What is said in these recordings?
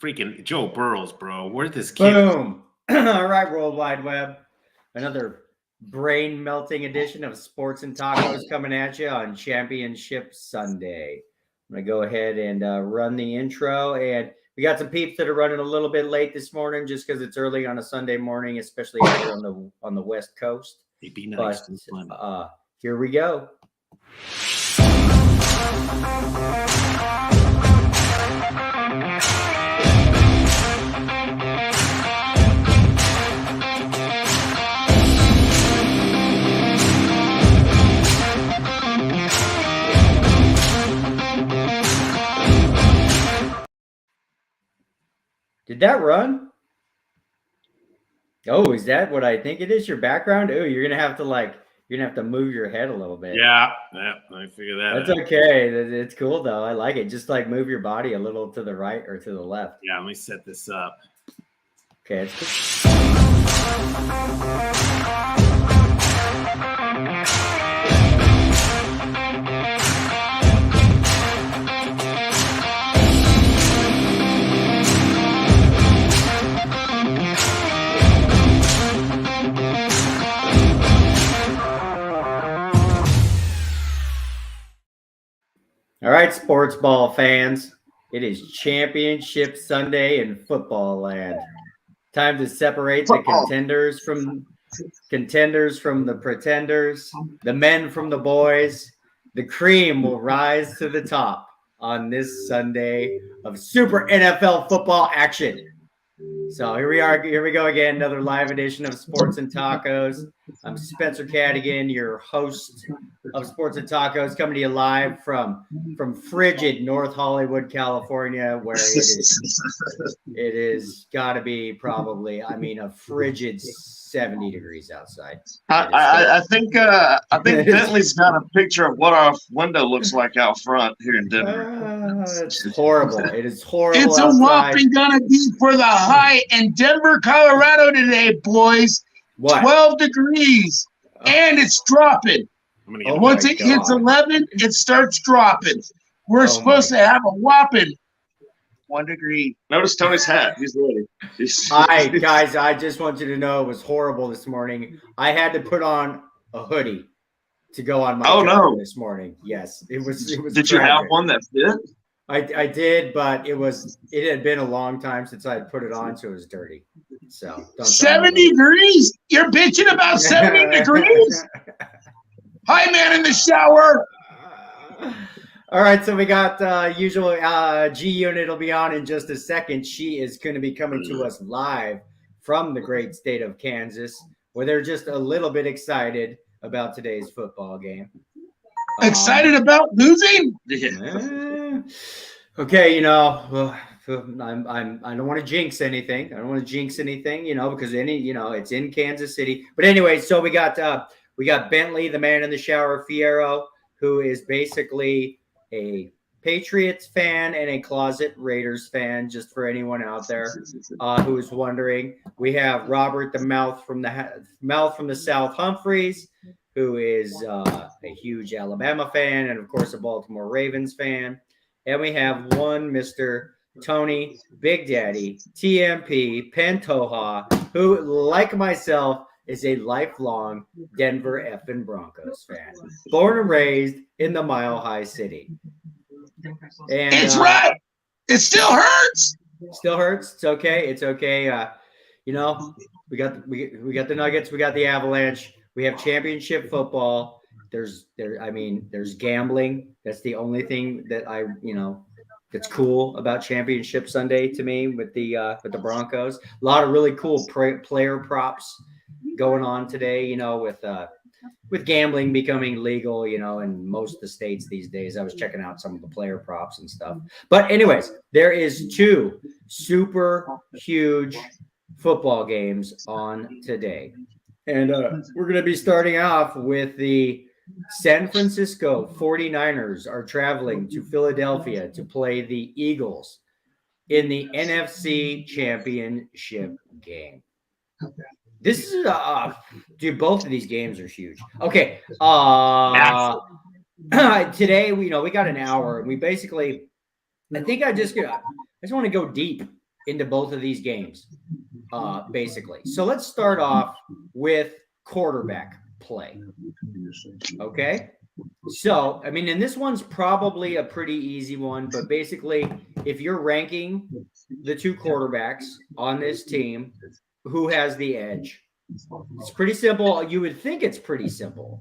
freaking Joe Burrows, bro. Where'd this kid? Boom. All right, World Wide Web. Another brain-melting edition of Sports and Tacos coming at you on Championship Sunday. I'm going to go ahead and run the intro. And we got some peeps that are running a little bit late this morning just because it's early on a Sunday morning, especially here on the West Coast. It'd be nice. But here we go. Did that run? Oh, is that what I think it is? Your background? Oh, you're gonna have to move your head a little bit. Yeah, I figured that. That's okay. It's cool though. I like it. Just like move your body a little to the right or to the left. Yeah, let me set this up. Okay, it's cool. All right, sports ball fans, it is Championship Sunday in football land. Time to separate the contenders from the pretenders, the men from the boys. The cream will rise to the top on this Sunday of Super NFL football action. So here we are. Here we go again. Another live edition of Sports and Tacos. I'm Spencer Cadigan, your host of Sports and Tacos, coming to you live from frigid North Hollywood, California, where it is got to be probably, a frigid 70 degrees outside. I think Bentley's got a picture of what our window looks like out front here in Denver. It's horrible. It is horrible. It's outside. A whopping gonna be for the high in Denver, Colorado today, boys. What? 12 degrees, and it's dropping. Once it hits 11, it starts dropping. We're supposed to have a whopping 1 degree. Notice Tony's hat. He's ready. Guys, I just want you to know it was horrible this morning. I had to put on a hoodie to go on my job this morning. Yes, it was. Did you have one that fit? I did, but it had been a long time since I had put it on, so it was dirty. So 70 degrees? You're bitching about 70 degrees? Hi, man in the shower. All right, so we got usual G Unit will be on in just a second. She is going to be coming to us live from the great state of Kansas, where they're just a little bit excited about today's football game. Excited about losing? Okay, I don't want to jinx anything. Because it's in Kansas City. But anyway, so we got Bentley, the man in the shower, Fierro, who is basically a Patriots fan and a closet Raiders fan, just for anyone out there who is wondering. We have Robert, the mouth from the South, Humphreys, who is a huge Alabama fan and, of course, a Baltimore Ravens fan. And we have one Mr. Tony Big Daddy TMP Pantoja, who, like myself, is a lifelong Denver effing Broncos fan, born and raised in the Mile High City. And it's right. It still hurts. Still hurts. It's okay. It's okay. We got the Nuggets. We got the Avalanche. We have championship football. There's gambling. That's the only thing that that's cool about Championship Sunday to me with the Broncos. A lot of really cool player props going on today, with gambling becoming legal, in most of the states these days. I was checking out some of the player props and stuff. But anyways, there is 2 super huge football games on today. And we're going to be starting off with the San Francisco 49ers are traveling to Philadelphia to play the Eagles in the NFC Championship game. This is dude, both of these games are huge. Okay. Today we got an hour, and we basically, I think just want to go deep into both of these games, basically. So let's start off with quarterback play. Okay. So, I mean, and this one's probably a pretty easy one, but basically, if you're ranking the two quarterbacks on this team, who has the edge? It's pretty simple. You would think it's pretty simple.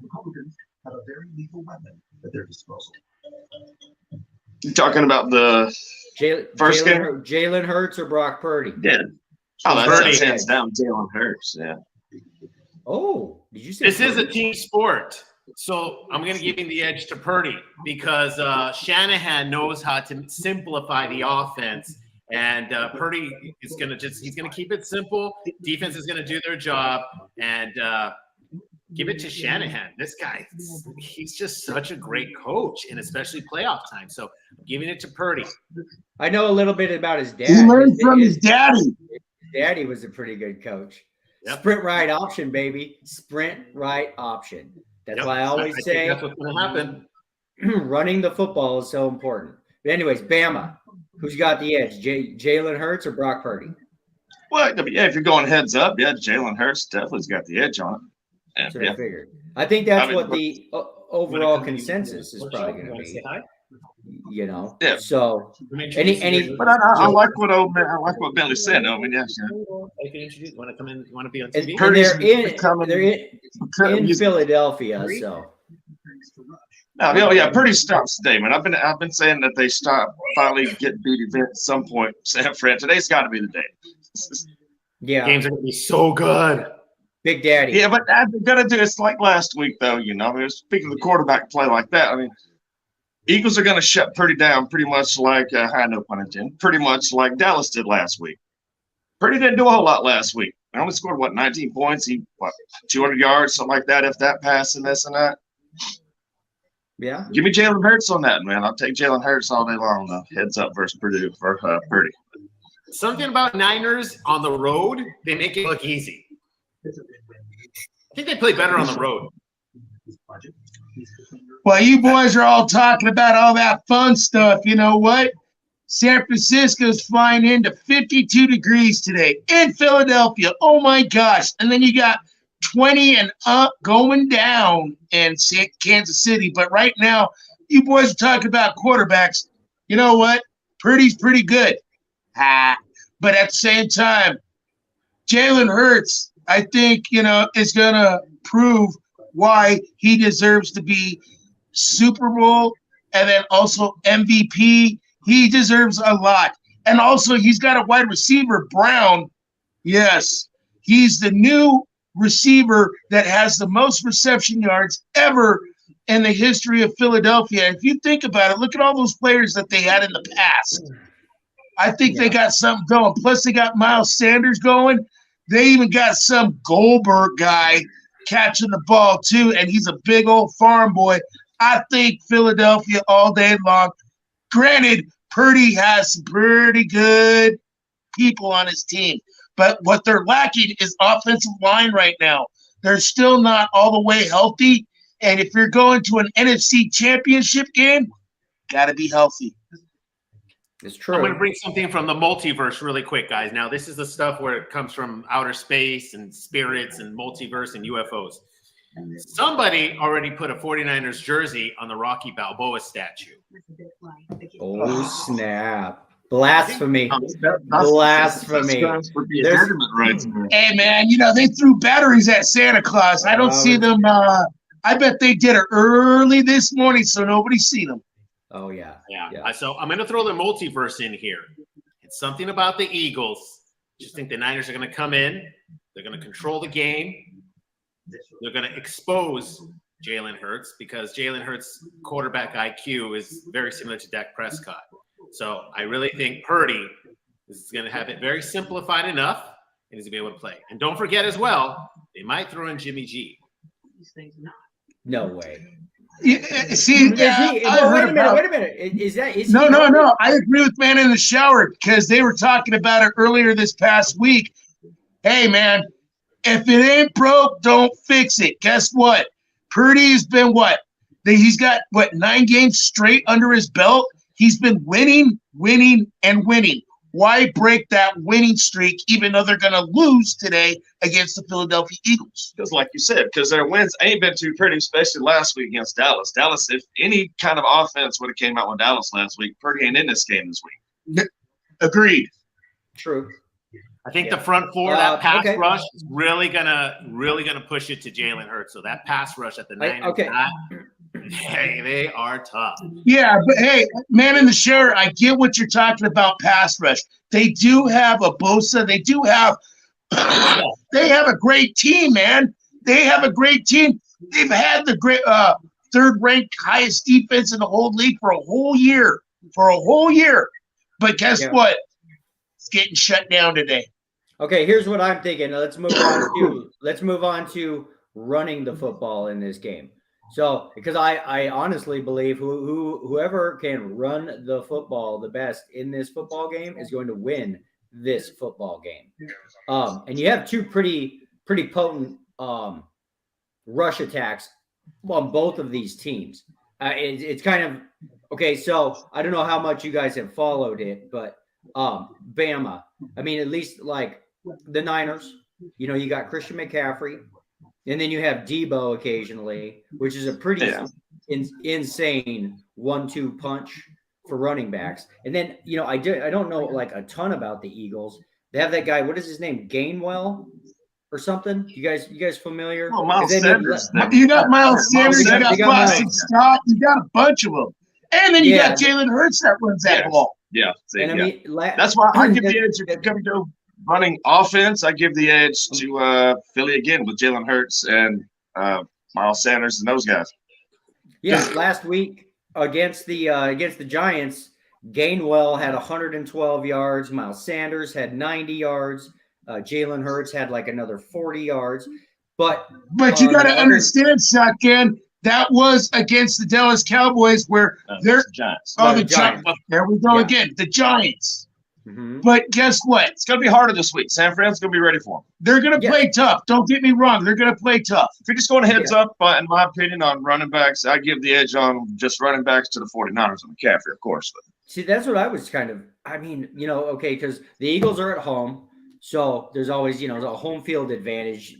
You talking about the first game? Jalen Hurts or Brock Purdy? Yeah. Oh, that's hands down Jalen Hurts. Yeah. Oh, did you say this is a team sport? So I'm going to give him the edge to Purdy because Shanahan knows how to simplify the offense, and Purdy is going to he's going to keep it simple. Defense is going to do their job, and give it to Shanahan. This guy, he's just such a great coach, and especially playoff time. So I'm giving it to Purdy. I know a little bit about his dad. He learned from his daddy. His daddy was a pretty good coach. Yep. Sprint right option, baby. Sprint right option. That's why I always say that's what's going to happen. Running the football is so important. But anyways, Bama, who's got the edge? Jalen Hurts or Brock Purdy? Well, yeah, if you're going heads up, yeah, Jalen Hurts definitely's got the edge on it. That's what I figured. I think that's what the overall consensus is probably going to be. You know, yeah. So any. But I like what Bentley said. I mean, yes, yeah. You want to come in? You want to be on TV? They're in Philadelphia, so. No, yeah, pretty stop statement. I've been saying that they finally get beat at some point. San Fran, today's got to be the day. Yeah, games are going to be so good. Big Daddy. Yeah, but I've got to do it's like last week though. You know, I mean, speaking of the quarterback play like that, I mean. Eagles are going to shut Purdy down pretty much like, no pun intended, pretty much like Dallas did last week. Purdy didn't do a whole lot last week. They only scored, 19 points? 200 yards, something like that, if that passing this and that. Yeah. Give me Jalen Hurts on that, man. I'll take Jalen Hurts all day long, though. Heads up versus Purdue for Purdy. Something about Niners on the road, they make it look easy. I think they play better on the road. Well, you boys are all talking about all that fun stuff. You know what? San Francisco's flying into 52 degrees today in Philadelphia. Oh, my gosh. And then you got 20 and up going down in Kansas City. But right now, you boys are talking about quarterbacks. You know what? Purdy's pretty good. But at the same time, Jalen Hurts, I think, is going to prove why he deserves to be Super Bowl and then also MVP. He deserves a lot. And also he's got a wide receiver, Brown. Yes, he's the new receiver that has the most reception yards ever in the history of Philadelphia. If you think about it, look at all those players that they had in the past. I think they got something going. Plus they got Miles Sanders going. They even got some Goldberg guy catching the ball too, and he's a big old farm boy. I think Philadelphia all day long. Granted, Purdy has some pretty good people on his team, but what they're lacking is offensive line right now. They're still not all the way healthy, and if you're going to an NFC championship game, got to be healthy. It's true. I'm going to bring something from the multiverse really quick, guys. Now, this is the stuff where it comes from outer space and spirits and multiverse and UFOs. Somebody already put a 49ers jersey on the Rocky Balboa statue. Oh, snap. Blasphemy. Blasphemy. Hey, man, they threw batteries at Santa Claus. I don't see them. I bet they did it early this morning so nobody's seen them. Oh, yeah. So I'm going to throw the multiverse in here. It's something about the Eagles. Just think the Niners are going to come in. They're going to control the game. They're going to expose Jalen Hurts because Jalen Hurts' quarterback IQ is very similar to Dak Prescott. So I really think Purdy is going to have it very simplified enough and he's going to be able to play. And don't forget as well, they might throw in Jimmy G. No way. Yeah, see, wait a minute. No. I agree with Man in the Shower because they were talking about it earlier this past week. Hey, man, if it ain't broke, don't fix it. Guess what? Purdy's been he's got 9 games straight under his belt. He's been winning, and winning. Why break that winning streak even though they're going to lose today against the Philadelphia Eagles? Because, like you said, because their wins ain't been too pretty, especially last week against Dallas. Dallas, if any kind of offense would have came out with Dallas last week, Purdy ain't in this game this week. Agreed. True. I think Yeah. the front four, that pass okay. rush is really gonna push it to Jalen Hurts. So that pass rush at the Niners, okay. hey, they are tough. Yeah, but hey, man in the shirt, I get what you're talking about pass rush. They do have a Bosa. They do have they have a great team, man. They have a great team. They've had the great third-ranked highest defense in the whole league for a whole year. But guess Yeah. what? It's getting shut down today. Okay, here's what I'm thinking. Let's move on to running the football in this game. So, because I honestly believe whoever can run the football the best in this football game is going to win this football game. And you have two pretty potent rush attacks on both of these teams. It's kind of okay. So I don't know how much you guys have followed it, but Bama. I mean, at least like the Niners. You know, you got Christian McCaffrey, and then you have Debo occasionally, which is a pretty insane 1-2 punch for running backs. And then I don't know like a ton about the Eagles. They have that guy. What is his name? Gainwell or something? You guys familiar? Oh, Miles Sanders. You got Miles Sanders. You got Miles Boston Scott. You got a bunch of them. And then you got Jalen Hurts that runs that ball. Yeah. See, And I mean, that's why I give the edge. If you're going to go running offense, I give the edge to Philly again with Jalen Hurts and Miles Sanders and those guys. Yeah, last week against the Giants, Gainwell had 112 yards. Miles Sanders had 90 yards. Jalen Hurts had like another 40 yards. But you got to understand, Shotgun, that was against the Dallas Cowboys where they're Giants. the Giants. There we go again. The Giants. Mm-hmm. But guess what? It's going to be harder this week. San Fran's going to be ready for them. They're going to play tough. Don't get me wrong. They're going to play tough. If you're just going heads up, in my opinion, on running backs, I give the edge on just running backs to the 49ers and McCaffrey, of course. See, that's what I was okay, because the Eagles are at home, so there's always, a home field advantage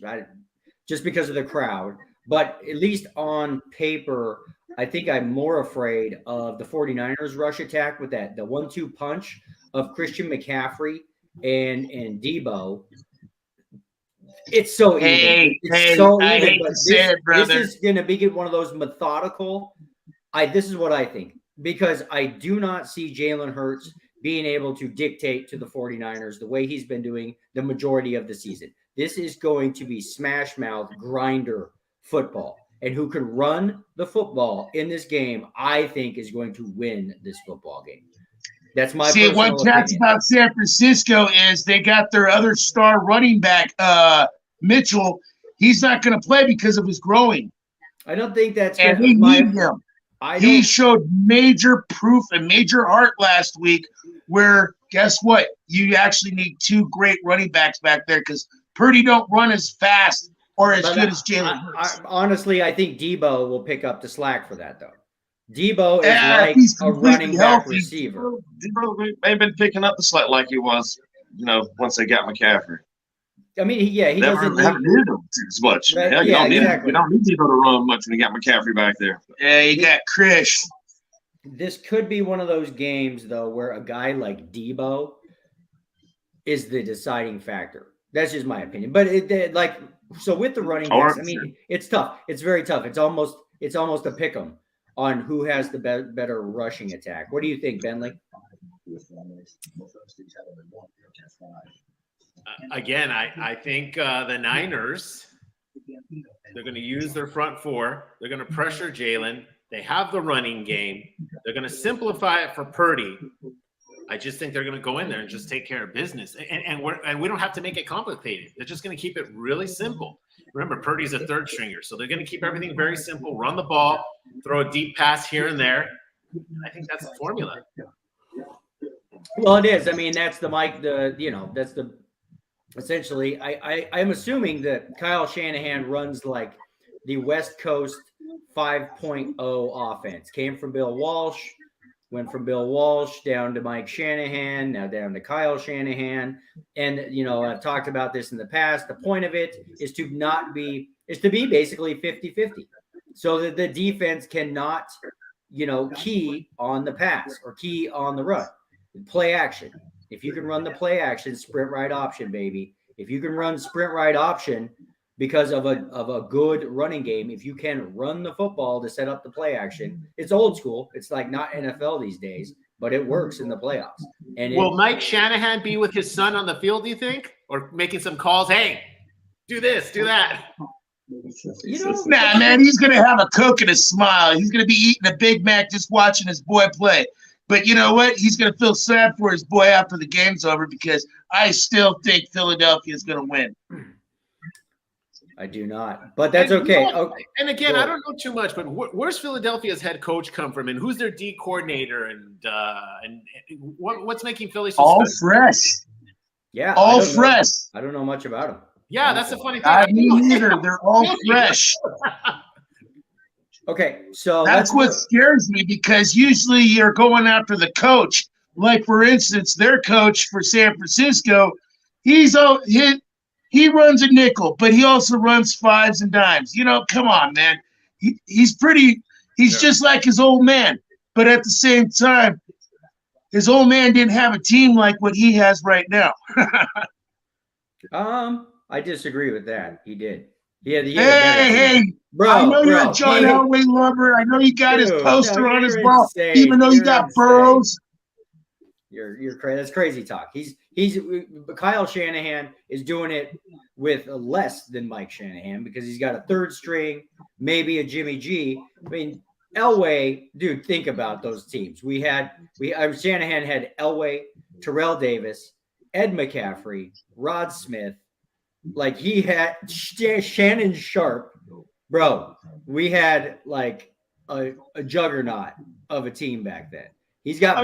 just because of the crowd. But at least on paper, I think I'm more afraid of the 49ers rush attack with the 1-2 punch of Christian McCaffrey and Debo. It's so even. I hate to say it, brother. This is going to be one of those methodical. This is what I think, because I do not see Jalen Hurts being able to dictate to the 49ers the way he's been doing the majority of the season. This is going to be smash mouth grinder football. And who can run the football in this game, I think, is going to win this football game. That's my See, what cats about San Francisco is they got their other star running back, Mitchell. He's not going to play because of his groin. I don't think that's and they need him. He showed major proof and major heart last week where, guess what? You actually need two great running backs back there because Purdy don't run as fast or as good as Jalen Hurts. Honestly, I think Debo will pick up the slack for that, though. Debo is like a running back receiver. Debo may have been picking up the slack like he was, once they got McCaffrey. I mean, he doesn't haven't needed him as much. You don't need Debo to run much when you got McCaffrey back there. Yeah, you got Krish. This could be one of those games, though, where a guy like Debo is the deciding factor. That's just my opinion. But so with the running backs, I mean, it's tough. It's very tough. It's almost a pick 'em on who has the better rushing attack. What do you think, Bentley? Again, I think the Niners, they're going to use their front four. They're going to pressure Jalen. They have the running game. They're going to simplify it for Purdy. I just think they're going to go in there and just take care of business. And we don't have to make it complicated. They're just going to keep it really simple. Remember, Purdy's a third stringer, so they're going to keep everything very simple, run the ball, throw a deep pass here and there. I think that's the formula. Well, it is. I mean, that's essentially, I'm assuming that Kyle Shanahan runs like the West Coast 5.0 offense. Came from Bill Walsh. went from Bill Walsh down to Mike Shanahan, now down to Kyle Shanahan. And, I've talked about this in the past. The point of it is to be basically 50-50 so that the defense cannot, key on the pass or key on the run. Play action. If you can run the play action, sprint right option, baby. If you can run sprint right option because of a good running game, if you can run the football to set up the play action, it's old school. It's like not NFL these days, but it works in the playoffs. And will Mike Shanahan be with his son on the field, do you think? Or making some calls? Hey, do this, do that. Nah, man, he's going to have a Coke and a smile. He's going to be eating a Big Mac just watching his boy play. But you know what? He's going to feel sad for his boy after the game's over because I still think Philadelphia is going to win. I do not, but that's okay. And again, I don't know too much, but where's Philadelphia's head coach come from, and who's their D coordinator, and what's making Philly so all special? fresh? Yeah, all fresh. I don't know much about them. Yeah, that's the funny thing. I mean, neither. They're all fresh. Okay, so that's what scares me because usually you're going after the coach. Like for instance, their coach for San Francisco, he runs a nickel, but he also runs fives and dimes. Come on, man. He's just like his old man. But at the same time, his old man didn't have a team like what he has right now. I disagree with that. He did. Hey, bro! I know you're a John Elway lover. I know you got his poster on his wall, even though you got Burrows. You're crazy. That's crazy talk. Kyle Shanahan is doing it with less than Mike Shanahan because he's got a third string, maybe a Jimmy G. I mean, Elway, dude, think about those teams. Shanahan had Elway, Terrell Davis, Ed McCaffrey, Rod Smith. Like he had Shannon Sharp, bro. We had like a juggernaut of a team back then. He's got.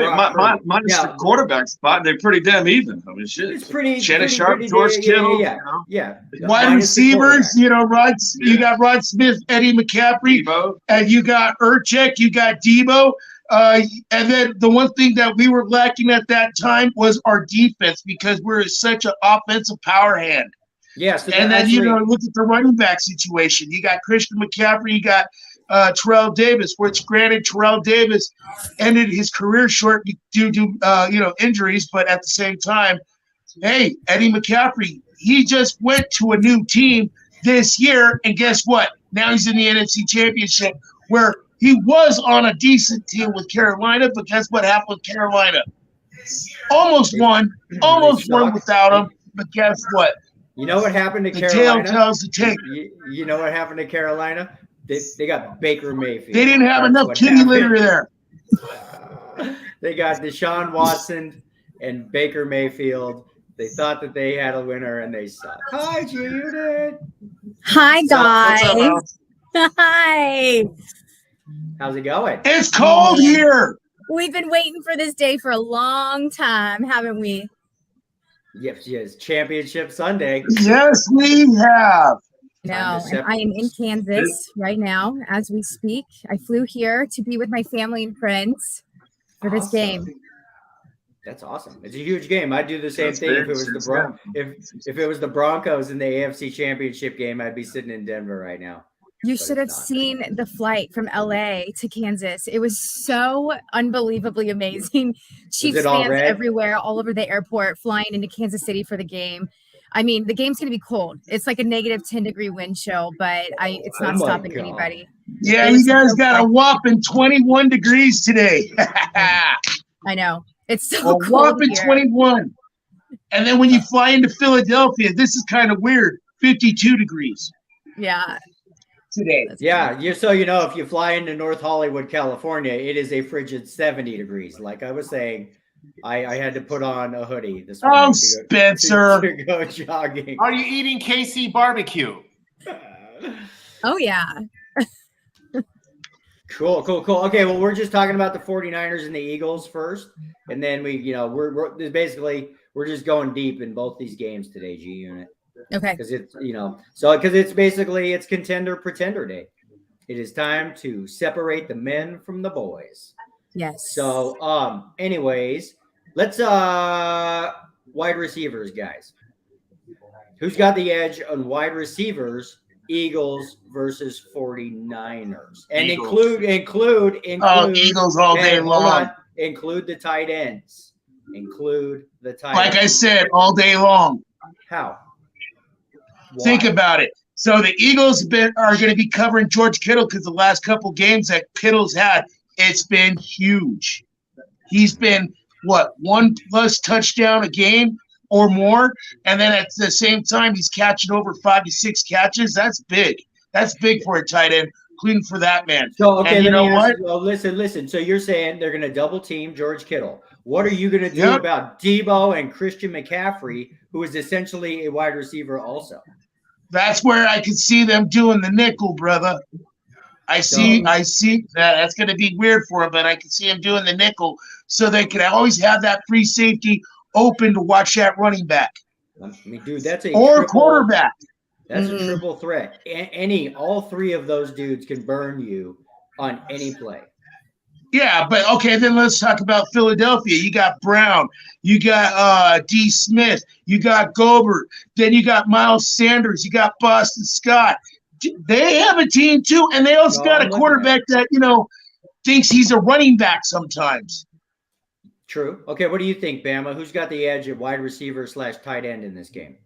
Minus the quarterback spot, they're pretty damn even. I mean, shit. It's pretty. Shannon Sharp, George Kittle. Yeah. Wide receivers, you got Rod Smith, Eddie McCaffrey, Debo. And you got Urchek, you got Debo. And then the one thing that we were lacking at that time was our defense because we're such an offensive power hand. Yes, and then look at the running back situation. You got Christian McCaffrey, you got Terrell Davis, which granted Terrell Davis ended his career short due to injuries, but at the same time, hey, Eddie McCaffrey, he just went to a new team this year, and guess what? Now he's in the NFC Championship, where he was on a decent team with Carolina, but guess what happened with Carolina? Almost won without him, but guess what? You know what happened to The Carolina? tail tells the tape. You know what happened to Carolina? They got Baker Mayfield. They didn't have enough kitty litter there. They got Deshaun Watson and Baker Mayfield. They thought that they had a winner, and they sucked. Hi, Judith. Hi, guys. What's up, Hi. How's it going? It's cold here. We've been waiting for this day for a long time, haven't we? Yes. Championship Sunday. Yes, we have. No, and I am in Kansas right now as we speak. I flew here to be with my family and friends for this game. That's awesome. It's a huge game. I'd do the same thing if it was if it was the Broncos in the AFC Championship game. I'd be sitting in Denver right now. You should have seen the flight from LA to Kansas. It was so unbelievably amazing. Chiefs fans everywhere, all over the airport, flying into Kansas City for the game. I mean, the game's going to be cold. It's like a negative 10-degree wind chill, but it's not stopping anybody. Yeah, you guys got a whopping 21 degrees today. I know. It's so cold. A whopping here. 21. And then when you fly into Philadelphia, this is kind of weird. 52 degrees. Yeah. Today. Yeah, if you fly into North Hollywood, California, it is a frigid 70 degrees. Like I was saying, I had to put on a hoodie this morning Spencer. to go jogging. Are you eating KC barbecue? Oh, yeah. Cool. Okay, well, we're just talking about the 49ers and the Eagles first, and then we're just going deep in both these games today, G Unit. Okay. Because it's basically contender pretender day. It is time to separate the men from the boys. Yes. So, anyways, let's wide receivers, guys. Who's got the edge on wide receivers? Eagles versus 49ers. And Eagles. include Eagles all day hold long. on. Include the tight ends. Include the tight Like I ends. said, all day long. How? Why? Think about it. So the Eagles are going to be covering George Kittle because the last couple games that Kittle's had, it's been huge. He's been, what, 1+ touchdown a game or more? And then at the same time, he's catching over 5 to 6 catches. That's big. That's big for a tight end, including for that man. So, okay, and you know what? Well, listen. So you're saying they're going to double team George Kittle. What are you going to do Yep. about Debo and Christian McCaffrey, who is essentially a wide receiver also? That's where I could see them doing the nickel, brother. I see that. That's going to be weird for him, but I can see him doing the nickel so they can always have that free safety open to watch that running back I mean, dude, that's a or triple, quarterback. That's a triple threat. All three of those dudes can burn you on any play. Yeah, but okay, then let's talk about Philadelphia. You got Brown, you got D. Smith, you got Gobert, then you got Miles Sanders, you got Boston Scott. They have a team too, and they also got a quarterback that thinks he's a running back sometimes. True. Okay, what do you think, Bama? Who's got the edge at wide receiver / tight end in this game?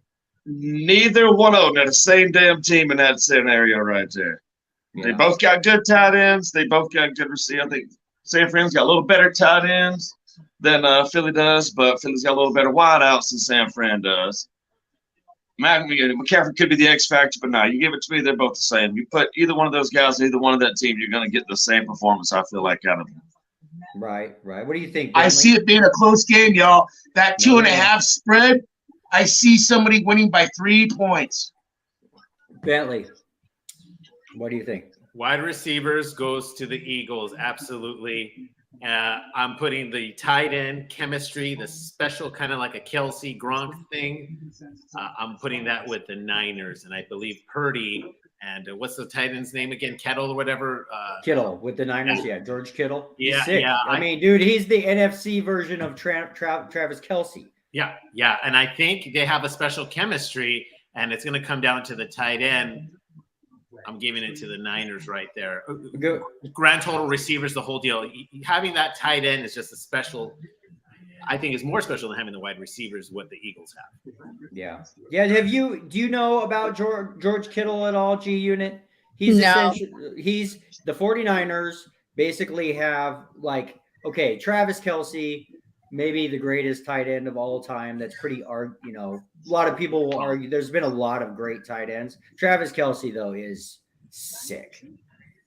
Neither one of them are the same damn team in that scenario right there. Yeah. They both got good tight ends. They both got good receivers. I think San Fran's got a little better tight ends than Philly does, but Philly's got a little better wideouts than San Fran does. McCaffrey could be the X factor, but no, you give it to me, they're both the same. You put either one of those guys, either one of that team, you're going to get the same performance, I feel like, out of them. Right. What do you think, I Bentley? see it being a close game, y'all. That 2.5 spread, I see somebody winning by 3 points. Bentley, what do you think? Wide receivers goes to the Eagles, absolutely. I'm putting the tight end chemistry, the special kind of like a Kelsey Gronk thing. I'm putting that with the Niners, and I believe Purdy and what's the tight end's name again? Kettle or whatever. Kittle with the Niners, George Kittle. He's Yeah, sick. yeah. I mean, dude, he's the NFC version of Travis Kelsey. Yeah, and I think they have a special chemistry, and it's going to come down to the tight end. I'm giving it to the Niners right there. Go. Grand total receivers, the whole deal. Having that tight end is just a special. I think is more special than having the wide receivers. What the Eagles have. Yeah. Do you know about George Kittle at all? G Unit. He's No. He's the 49ers basically have Travis Kelsey, maybe the greatest tight end of all time. That's pretty a lot of people will argue there's been a lot of great tight ends. Travis Kelsey, though, is sick.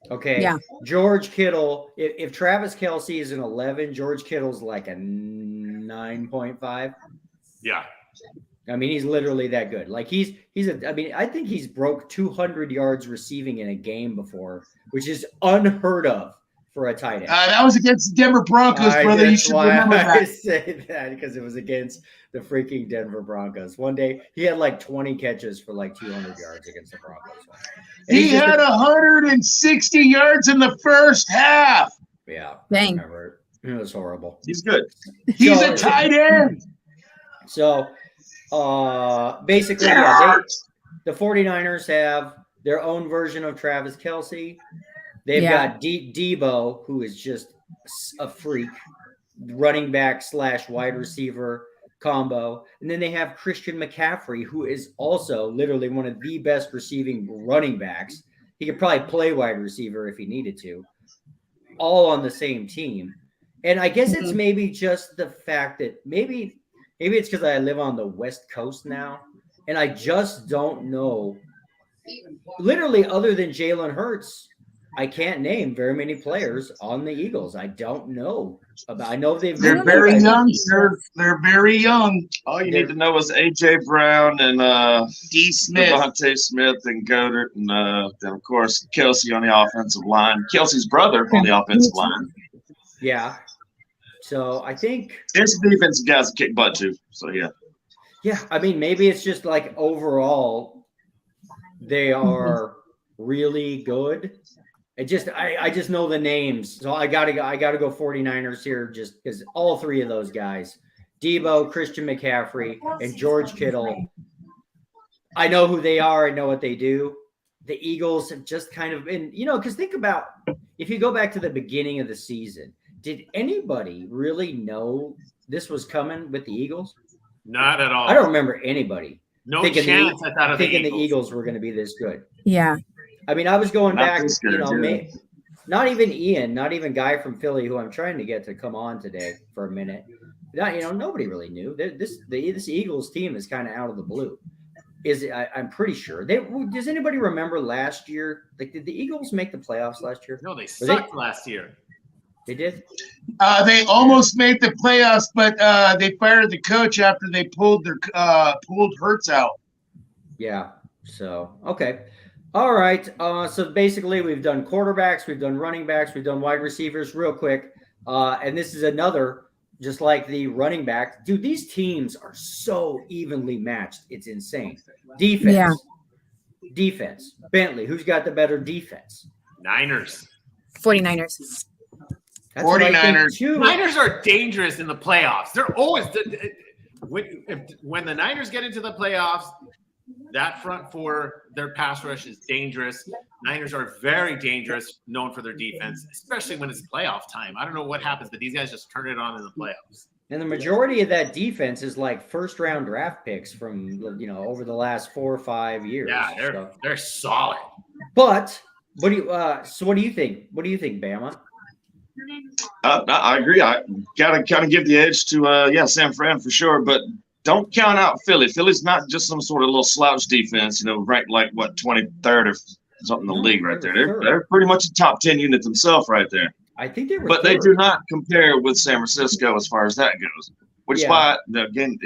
Okay. Yeah. George Kittle, if Travis Kelsey is an 11, George Kittle's like a 9.5. Yeah. I mean, he's literally that good. Like I think he's broke 200 yards receiving in a game before, which is unheard of for a tight end. That was against the Denver Broncos, brother. You should remember I that. say that because it was against the freaking Denver Broncos. One day he had like 20 catches for like 200 yards against the Broncos. And He had 160 yards in the first half. Yeah. Dang. I remember it. It was horrible. He's good. He's So- a tight end. So basically, the 49ers have their own version of Travis Kelsey. They've got Debo, who is just a freak, running back / wide receiver combo. And then they have Christian McCaffrey, who is also literally one of the best receiving running backs. He could probably play wide receiver if he needed to, all on the same team. And I guess it's maybe just the fact that maybe it's because I live on the West Coast now, and I just don't know. Literally, other than Jalen Hurts, I can't name very many players on the Eagles. I don't know about. I know They're very young, sir. They're very young. All you need to know is A.J. Brown and D. Smith. Devontae Smith and Goddard, and then, of course, Kelsey on the offensive line. Kelsey's brother on the offensive line. Yeah. So I think There's some defensive guys that kick butt, too. So, yeah. Yeah, I mean, maybe it's just like overall they are really good. I just know the names, so I gotta go 49ers here, just because all three of those guys, Debo, Christian McCaffrey, and George Kittle, I know who they are. I know what they do. The Eagles have just kind of been, because think about, if you go back to the beginning of the season, did anybody really know this was coming with the Eagles? Not at all. I don't remember anybody No thinking chance I thought of thinking the the Eagles were going to be this good. Yeah. I mean, I was going Not back, this good, yeah. not even Ian, not even Guy from Philly, who I'm trying to get to come on today for a minute. Nobody really knew. This Eagles team is kind of out of the blue. I'm pretty sure. Does anybody remember last year? Like, did the Eagles make the playoffs last year? No, they sucked last year. They did? They almost made the playoffs, but they fired the coach after they pulled Hurts out. Yeah. So, okay. All right. So basically we've done quarterbacks, we've done running backs, we've done wide receivers real quick. And this is another, just like the running back. Dude, these teams are so evenly matched. It's insane. Defense. Yeah. Defense. Bentley, who's got the better defense? Niners. 49ers. That's what I think 49ers. too. Niners are dangerous in the playoffs. They're always when the Niners get into the playoffs, that front four, their pass rush is dangerous. Niners are very dangerous, known for their defense, especially when it's playoff time. I don't know what happens, but these guys just turn it on in the playoffs. And the majority of that defense is like first-round draft picks from over the last 4 or 5 years. Yeah, they're solid. But what do you think? What do you think, Bama? I agree. I gotta kind of give the edge to San Fran for sure, but don't count out Philly. Philly's not just some sort of little slouch defense, ranked like 23rd or something in the league right there. They're pretty much a top 10 unit themselves right there. I think they were, but they do not compare with San Francisco as far as that goes. Which is why again,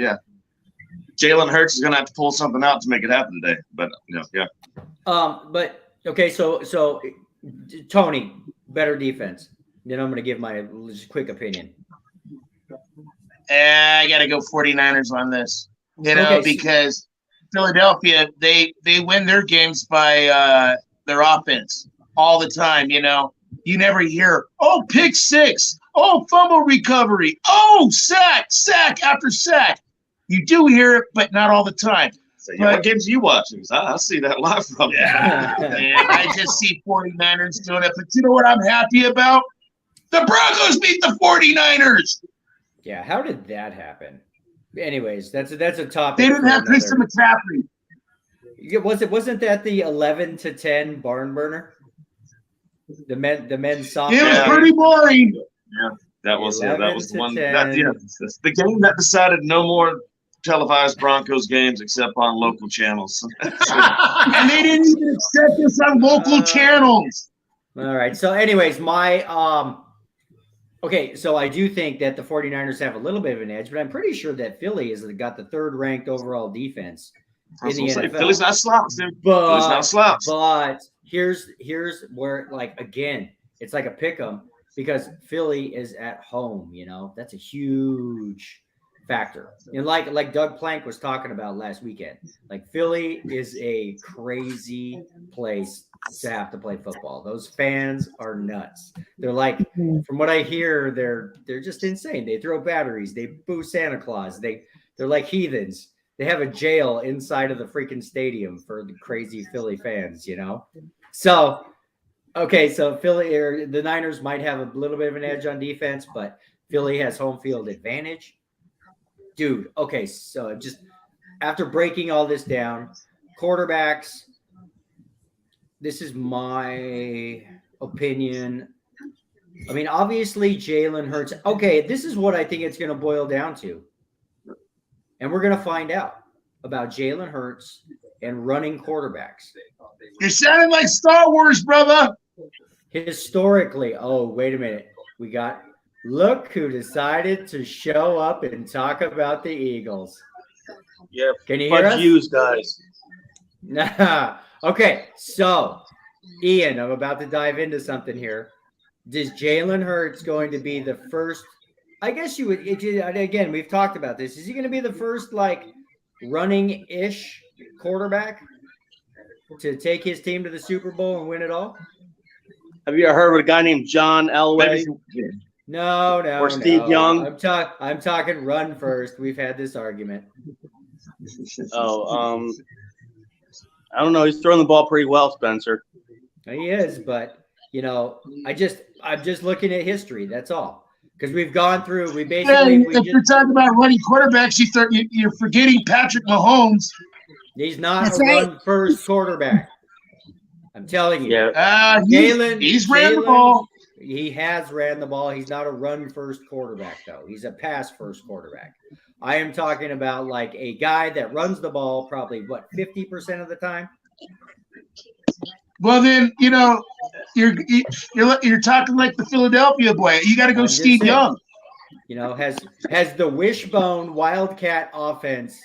Jalen Hurts is gonna have to pull something out to make it happen today. But But okay, so Tony, better defense. Then I'm going to give my just quick opinion. I got to go 49ers on this, because Philadelphia, they win their games by their offense all the time. You never hear, pick six, fumble recovery, sack after sack. You do hear it, but not all the time. So, what games are you watching? I see that live from you. Man, I just see 49ers doing it. But you know what I'm happy about? The Broncos beat the 49ers. Yeah, how did that happen? Anyways, that's a topic. They didn't have Christian McCaffrey. Wasn't that the 11-10 barn burner? The men's softball. It was pretty boring. Yeah, that was the one. That's the game that decided no more televised Broncos games except on local channels. And they didn't even accept this on local channels. All right. So, anyways, so I do think that the 49ers have a little bit of an edge, but I'm pretty sure that Philly has got the 3rd ranked overall defense in the NFL. Philly's not slouch, dude. Philly's not slouch. But here's where, again, it's like a pick 'em because Philly is at home. That's a huge factor. And like Doug Plank was talking about last weekend, like Philly is a crazy place to have to play football. Those fans are nuts. They're like, from what I hear, they're just insane. They throw batteries. They boo Santa Claus. They're like heathens. They have a jail inside of the freaking stadium for the crazy Philly fans, So, so Philly or the Niners might have a little bit of an edge on defense, but Philly has home field advantage. Dude, so just after breaking all this down, quarterbacks, this is my opinion. I mean, obviously, Jalen Hurts. Okay, this is what I think it's going to boil down to. And we're going to find out about Jalen Hurts and running quarterbacks. You're sounding like Star Wars, brother. Historically, wait a minute. Look who decided to show up and talk about the Eagles. Yeah, can you hear us? Views, guys. Nah. Okay, so Ian, I'm about to dive into something here. Is Jalen Hurts going to be the first? I guess you would. Again, we've talked about this. Is he going to be the first running-ish quarterback to take his team to the Super Bowl and win it all? Have you ever heard of a guy named John Elway? Maybe, No, Or Steve no. Young? I'm talking run first. We've had this argument. Oh, I don't know. He's throwing the ball pretty well, Spencer. He is, but I'm just looking at history. That's all. Because we've gone through. We basically. If you're talking about running quarterbacks, you're forgetting Patrick Mahomes. He's not That's a right. run first quarterback. I'm telling you. Yeah. He's ran the ball. He has ran the ball. He's not a run first quarterback, though. He's a pass first quarterback. I am talking about like a guy that runs the ball probably 50% of the time. Well, then you're talking like the Philadelphia boy. You got to go I'm just Steve saying. Young. Has the wishbone Wildcat offense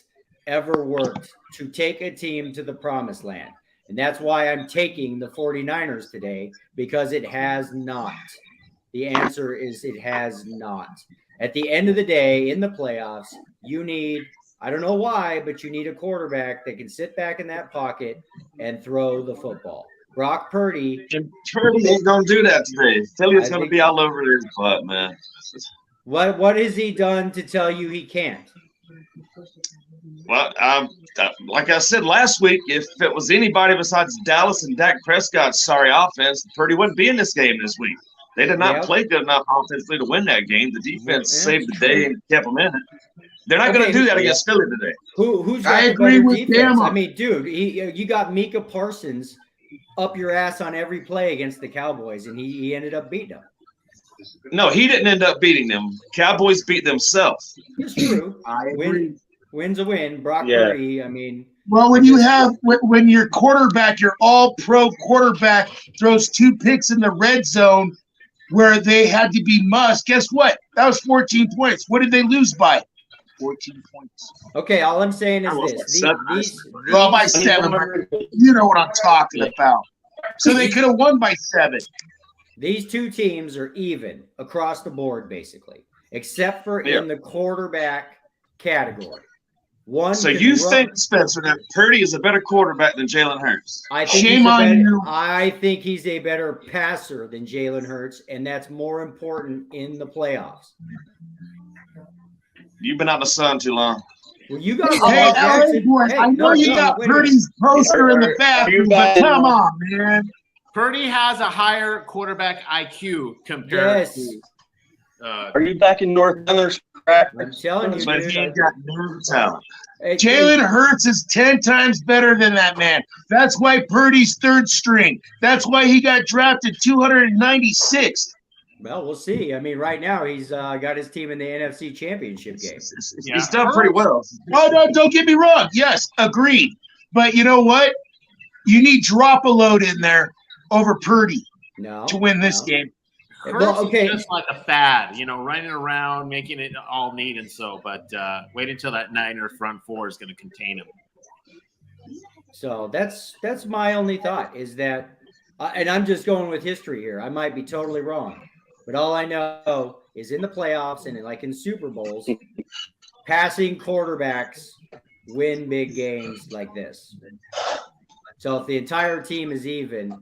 ever worked to take a team to the promised land? And that's why I'm taking the 49ers today, because it has not. The answer is it has not. At the end of the day, in the playoffs, you need, I don't know why, but you need a quarterback that can sit back in that pocket and throw the football. Brock Purdy. And Purdy ain't going to do that today. Philly's going to be all over his butt, man. What has he done to tell you he can't? Well, like I said last week, if it was anybody besides Dallas and Dak Prescott's sorry offense, Purdy wouldn't be in this game this week. They did not play good enough offensively to win that game. The defense saved the day and kept them in it. They're not going to do that against Philly today. Who's got I the agree better with defense? Bama. I mean, dude, you got Micah Parsons up your ass on every play against the Cowboys, and he ended up beating them. No, he didn't end up beating them. Cowboys beat themselves. It's true. I agree. Win's a win. Brock Purdy, I mean. Well, when your quarterback, your all-pro quarterback, throws 2 picks in the red zone where they had to be must, guess what? That was 14 points. What did they lose by? 14 points. Okay, all I'm saying I lost is by this. 7. Well, by 7. You know what I'm talking about. So they could have won by 7. These two teams are even across the board, basically, except for in the quarterback category. So you think, Spencer, that Purdy is a better quarterback than Jalen Hurts? Shame on you. I think he's a better passer than Jalen Hurts, and that's more important in the playoffs. You've been out in the sun too long. Well, you got Hey, I know you got Purdy's poster in the bathroom, but come on, man. Purdy has a higher quarterback IQ compared to. Are you back in North Enders? I'm telling you, But he ain't got no talent. Jalen Hurts is 10 times better than that man. That's why Purdy's third string. That's why he got drafted 296th. Well, we'll see. I mean, right now he's got his team in the NFC Championship game. He's done pretty well. Oh, no, don't get me wrong. Yes, agreed. But you know what? You need Drop-a-Load in there over Purdy to win this game. Hurts is just like a fad, running around, making it all neat and so. But wait until that Niner front four is going to contain him. So that's my only thought is that, and I'm just going with history here. I might be totally wrong, but all I know is in the playoffs and like in Super Bowls, passing quarterbacks win big games like this. So if the entire team is even,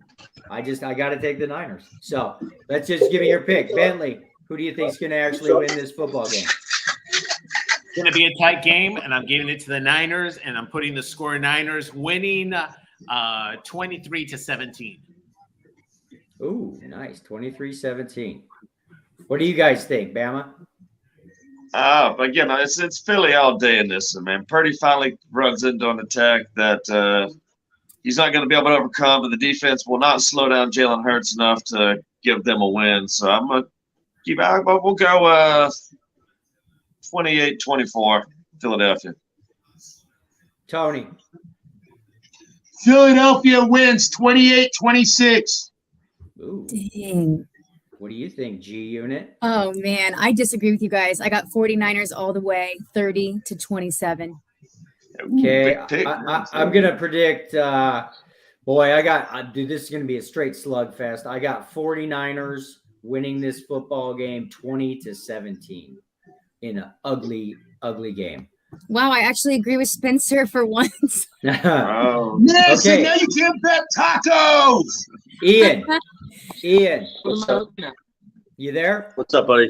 I got to take the Niners. So let's just give me your pick. Bentley, who do you think is going to actually win this football game? It's going to be a tight game, and I'm giving it to the Niners, and I'm putting the score Niners winning 23-17. Ooh, nice. 23-17. What do you guys think, Bama? Again, it's Philly all day in this one, man. Purdy finally runs into an attack that he's not going to be able to overcome, but the defense will not slow down Jalen Hurts enough to give them a win. So I'm going to we'll go 28-24, Philadelphia. Tony. Philadelphia wins 28-26. Ooh. Dang. What do you think, G Unit? Oh, man. I disagree with you guys. I got 49ers all the way, 30-27. Okay, I'm going to predict, dude, this is going to be a straight slugfest. I got 49ers winning this football game 20-17 in an ugly, ugly game. Wow, I actually agree with Spencer for once. Yes, and now you can't bet tacos. Ian, Ian, What's up? you there? What's up, buddy?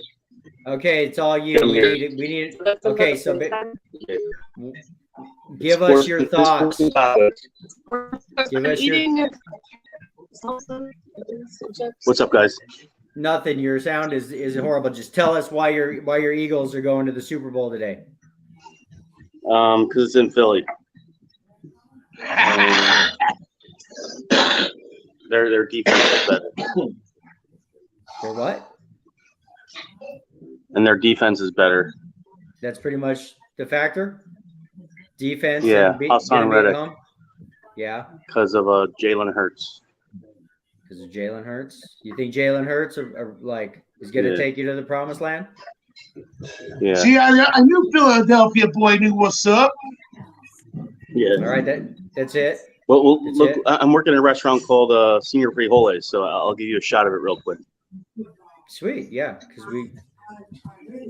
Okay, it's all you. I'm We here. need. Okay, so give us your thoughts. Give us your. What's up, guys? Nothing. Your sound is horrible. Just tell us why your Eagles are going to the Super Bowl today. Because it's in Philly. Their defense is better. For what? And their defense is better. That's pretty much the factor. Defense. Yeah, and Hassan getting beat at Reddick. home? Yeah, Because of Jalen Hurts. because of Jalen Hurts. You think Jalen Hurts is going to Yeah. take you to the promised land? Yeah. See, I knew Philadelphia boy knew what's up. Yeah. All right, that's it. Well, That's look, it. I'm working at a restaurant called Senior Frijoles, so I'll give you a shot of it real quick. Sweet, yeah, because we.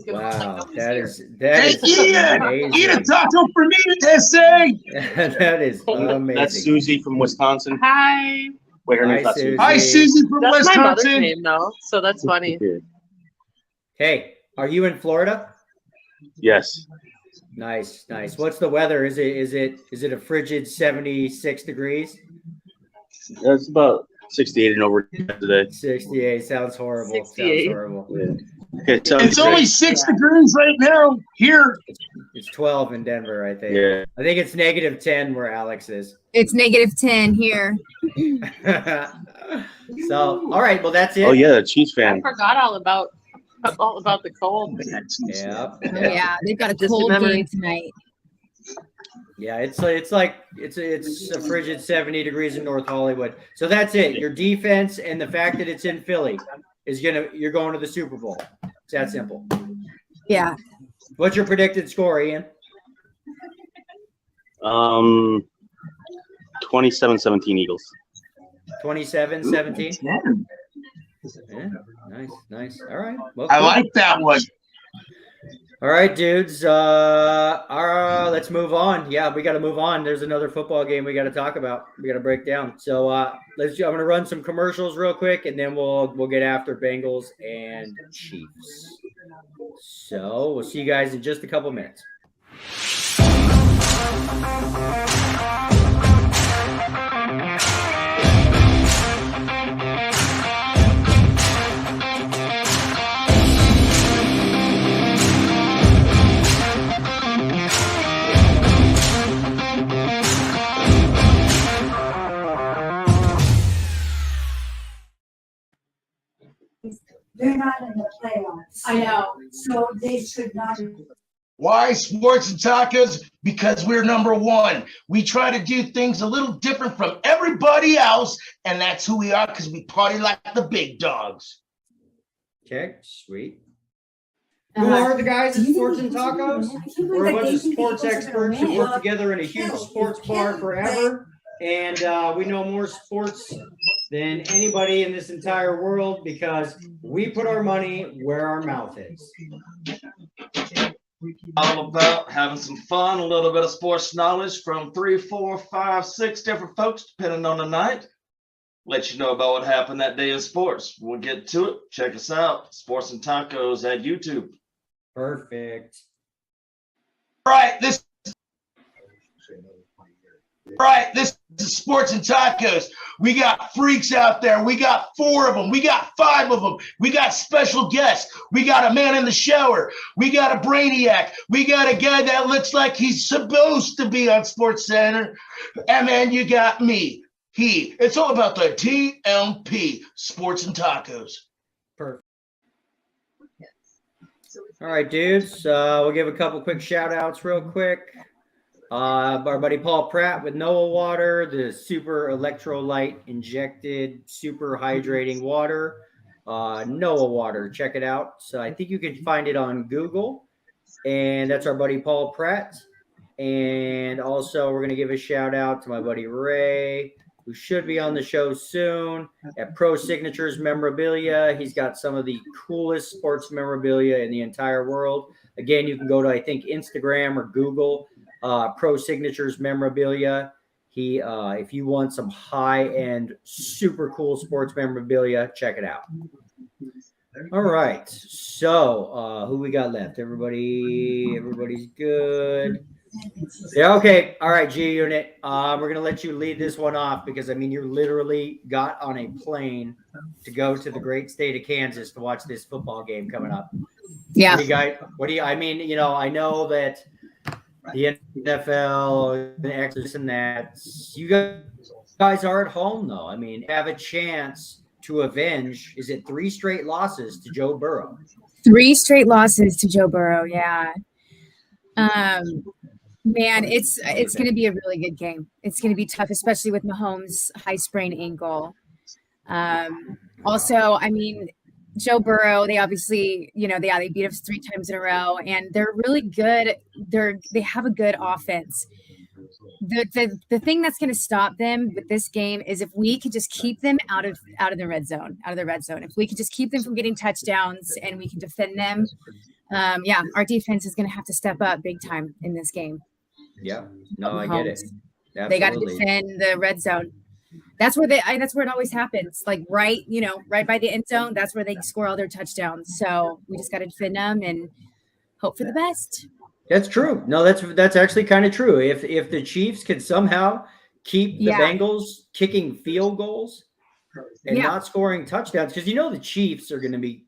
Wow, that is Hey, Ian, amazing. eat a taco for me today. That is amazing. That's Susie from Wisconsin. Hi. Wait, her Hi, name's not Susie. Susie. Hi, Susie from That's my mother's Wisconsin. name, though, so that's funny. Yeah. Hey, are you in Florida? Yes. Nice, nice. What's the weather? Is it a frigid 76 degrees? It's about 68 and over today. 68 sounds horrible. 68. Sounds horrible. Yeah. Okay, so It's only 6 degrees right now here. It's 12 in Denver, I think. Yeah. I think it's -10 where Alex is. It's -10 here. So, all right, well that's it. Oh yeah, Chiefs I fan. forgot all about the cold. Yeah. Oh, yeah, they've got a Distant cold game memories. tonight. Yeah, it's a frigid 70 degrees in North Hollywood. So that's it. Your defense and the fact that it's in Philly you're going to the Super Bowl. It's that simple. Yeah. What's your predicted score, Ian? 27-17 Eagles. 27-17. Yeah, nice. All right. Well, I cool. like that one. All right, dudes. Let's move on. Yeah, we got to move on. There's another football game we got to talk about. We got to break down. So I'm going to run some commercials real quick, and then we'll get after Bengals and Chiefs. So we'll see you guys in just a couple minutes. They're not in the playoffs. I know. So they should not. Why sports and tacos? Because we're number one. We try to do things a little different from everybody else, and that's who we are because we party like the big dogs. Okay, sweet. Who are the guys at Sports and Tacos? We're a bunch of sports experts who work together in a huge sports bar forever, and we know more sports than anybody in this entire world because we put our money where our mouth is. All about having some fun, a little bit of sports knowledge from 3, 4, 5, 6 different folks, depending on the night. Let you know about what happened that day in sports. We'll get to it. Check us out. Sports and Tacos at YouTube. Perfect. This is Sports and Tacos. We got freaks out there. We got 4 of them. We got 5 of them. We got special guests. We got a man in the shower. We got a brainiac. We got a guy that looks like he's supposed to be on Sports Center. And then you got me. It's all about the TMP, Sports and Tacos. Perfect. All right, dudes. We'll give a couple quick shout outs real quick. Our buddy Paul Pratt with Noah Water, the super electrolyte injected, super hydrating water. Noah Water, check it out. So I think you can find it on Google. And that's our buddy Paul Pratt. And also we're going to give a shout out to my buddy Ray, who should be on the show soon, at Pro Signatures Memorabilia. He's got some of the coolest sports memorabilia in the entire world. Again, you can go to, I think, Instagram or Google, Pro Signatures Memorabilia, If you want some high-end, super cool sports memorabilia, check it out. All right. So, who we got left? Everybody's good. Yeah. Okay. All right, G Unit. We're gonna let you lead this one off because I mean, you literally got on a plane to go to the great state of Kansas to watch this football game coming up. Yeah. I mean, you know, I know that the NFL, the X and that. You guys are at home, though. I mean, have a chance to avenge. Is it 3 straight losses to Joe Burrow? 3 straight losses to Joe Burrow. Yeah. Man, it's going to be a really good game. It's going to be tough, especially with Mahomes' high sprain ankle. Also, I mean, Joe Burrow, they obviously, you know, they beat us 3 times in a row, and they're really good. They have a good offense. The thing that's going to stop them with this game is if we could just keep them out of the red zone. If we could just keep them from getting touchdowns and we can defend them, our defense is going to have to step up big time in this game. Yeah, no, I get it. Absolutely. They got to defend the red zone. That's where it always happens. Like right by the end zone. That's where they score all their touchdowns. So we just got to defend them and hope for the best. That's true. No, that's actually kind of true. If the Chiefs can somehow keep the Bengals kicking field goals and not scoring touchdowns, because you know the Chiefs are going to be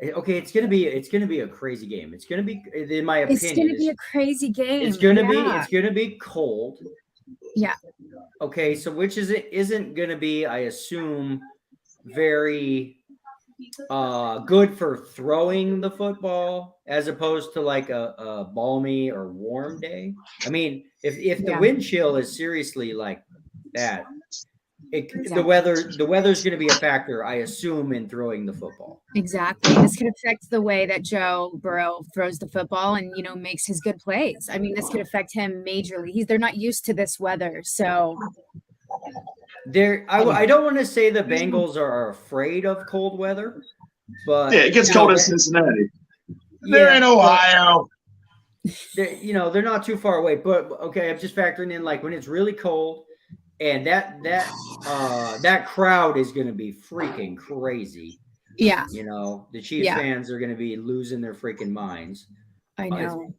okay. It's going to be a crazy game. It's going to be, in my opinion, it's going to be a crazy game. It's going to be cold. Yeah. Okay, so which isn't going to be, I assume, very good for throwing the football as opposed to like a balmy or warm day. I mean, if the wind chill is seriously like that, the weather's going to be a factor, I assume, in throwing the football. Exactly. This could affect the way that Joe Burrow throws the football and, you know, makes his good plays. I mean, this could affect him majorly. They're not used to this weather, so. I don't want to say the Bengals are afraid of cold weather, but it gets cold in Cincinnati. They're in Ohio. They're not too far away. But okay, I'm just factoring in like when it's really cold, and that crowd is going to be freaking crazy. Yeah, the Chiefs fans are going to be losing their freaking minds. I know.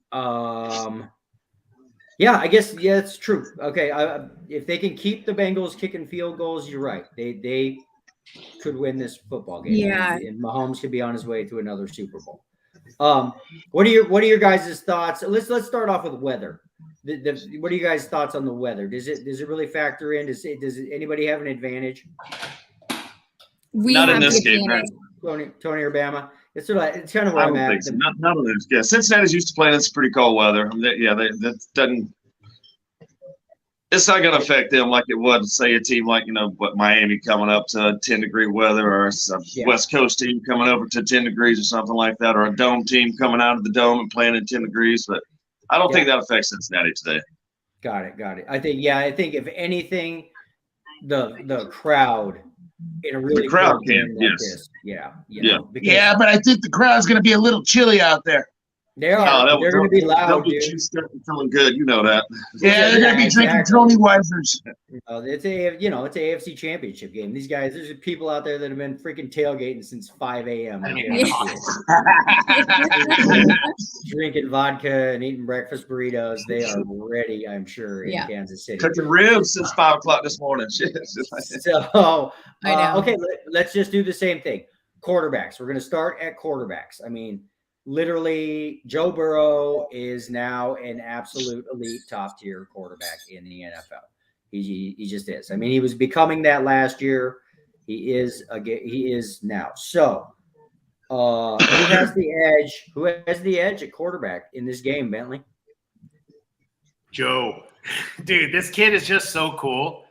Yeah, I guess it's true. Okay, if they can keep the Bengals kicking field goals, you're right. They could win this football game. Yeah, and Mahomes could be on his way to another Super Bowl. What are your guys' thoughts? Let's start off with weather. What are you guys' thoughts on the weather? Does it really factor in? Does anybody have an advantage? Not in this game, right? Tony or Bama. It's kind of where I'm at. So. None of this. Yeah, Cincinnati's used to playing this pretty cold weather. That doesn't. It's not going to affect them like it would, say, a team like Miami coming up to 10-degree weather, or a West Coast team coming over to 10 degrees or something like that, or a dome team coming out of the dome and playing in 10 degrees. But I don't think that affects Cincinnati today. Got it. I think if anything, the crowd. In a really crowd can, yes. This. Yeah, but I think the crowd's going to be a little chilly out there. They are. They're going to be loud. They'll be feeling good. You know that. Yeah, they're going to be drinking Tony Weisers. It's a AFC Championship game. These guys, there's people out there that have been freaking tailgating since 5 a.m. Drinking vodka and eating breakfast burritos. They are ready, I'm sure, in Kansas City. Cooking ribs since 5 o'clock this morning. So, I know. Okay, let's just do the same thing. Quarterbacks. We're going to start at quarterbacks. I mean, literally, Joe Burrow is now an absolute elite top-tier quarterback in the NFL. He just is. I mean, he was becoming that last year. He is now. So, who has the edge? Who has the edge at quarterback in this game, Bentley? Joe. Dude, this kid is just so cool.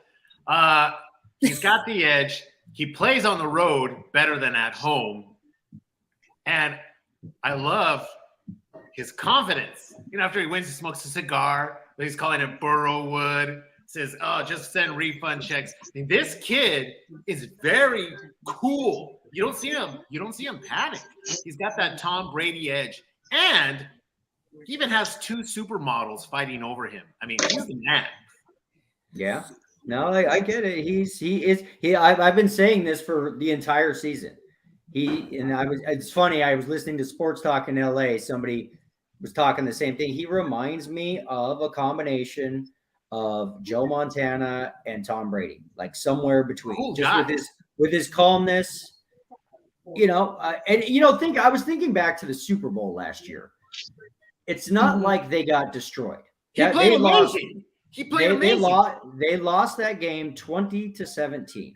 He's got the edge. He plays on the road better than at home. And I love his confidence. After he wins, he smokes a cigar. He's calling it Burrowwood. Says, "Oh, just send refund checks." And this kid is very cool. You don't see him panic. He's got that Tom Brady edge, and he even has 2 supermodels fighting over him. I mean, he's the man. Yeah. No, I get it. I've been saying this for the entire season. It's funny. I was listening to Sports Talk in LA. Somebody was talking the same thing. He reminds me of a combination of Joe Montana and Tom Brady, like somewhere between, Cool just guy. with his calmness, I was thinking back to the Super Bowl last year. It's not like they got destroyed. He played amazing. He played amazing. They lost that game 20-17.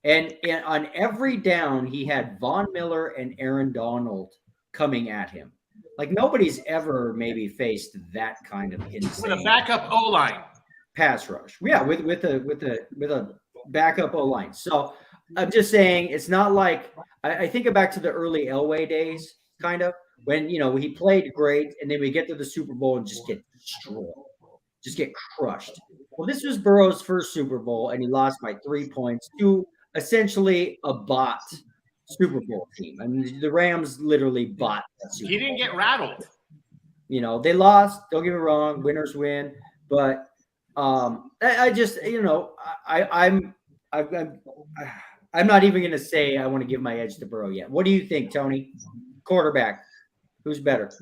And on every down, he had Von Miller and Aaron Donald coming at him. Like nobody's ever maybe faced that kind of insane With a backup O-line. pass rush. Yeah, with a backup O-line. So I'm just saying it's not like I think back to the early Elway days, kind of, when he played great and then we get to the Super Bowl and just get destroyed. Just get crushed. Well, this was Burrow's first Super Bowl, and he lost by 3 points to essentially a bot Super Bowl team. I mean, the Rams literally bought that Super He didn't Bowl. get rattled. They lost. Don't get me wrong, winners win. But I just, I'm not even going to say I want to give my edge to Burrow yet. What do you think, Tony? Quarterback, who's better?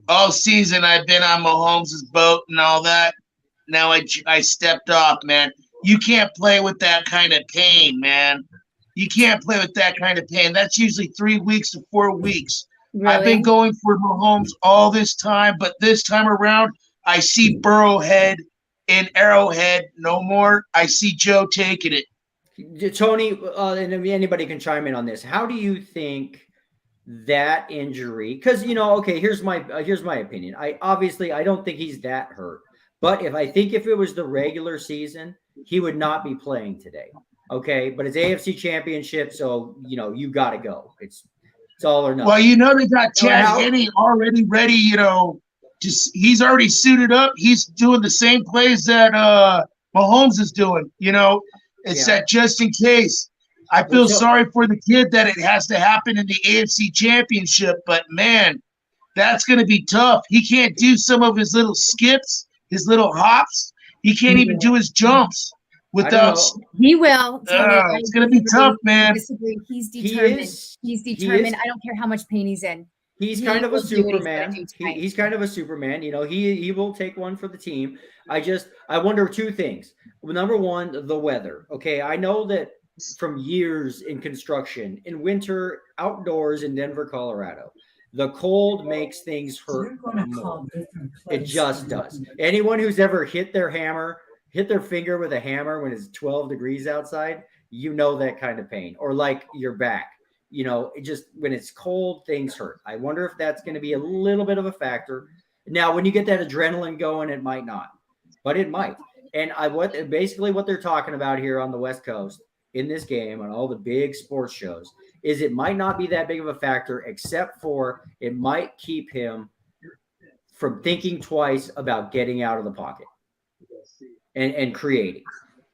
All season I've been on Mahomes' boat and all that. Now I stepped off, man. You can't play with that kind of pain, man. You can't play with that kind of pain. That's usually 3 weeks to 4 weeks. Really? I've been going for Mahomes all this time, but this time around, I see Burrowhead in Arrowhead no more. I see Joe taking it. Tony, and anybody can chime in on this. How do you think that injury? Because okay, here's my opinion. I don't think he's that hurt, but if it was the regular season, he would not be playing today. Okay, but it's AFC Championship, so you got to go. It's all or nothing. Well, they got Chad Henne already ready. He's already suited up. He's doing the same plays that Mahomes is doing. It's that just in case. I feel sorry for the kid that it has to happen in the AFC Championship, but man, that's going to be tough. He can't do some of his little skips, his little hops. He can't even do his jumps without. He will. It's going to be tough, man. He's determined. He's determined. I don't care how much pain he's in. He's kind of a Superman. He's kind of a Superman. He will take one for the team. I wonder two things. Well, number one, the weather. Okay, I know that from years in construction, in winter, outdoors in Denver, Colorado, the cold makes things hurt more. It just does. Anyone who's ever hit their finger with a hammer when it's 12 degrees outside, that kind of pain. Or like your back. It just when it's cold, things hurt. I wonder if that's going to be a little bit of a factor. Now, when you get that adrenaline going, it might not, but it might. And what they're talking about here on the West Coast in this game on all the big sports shows is it might not be that big of a factor, except for it might keep him from thinking twice about getting out of the pocket and creating.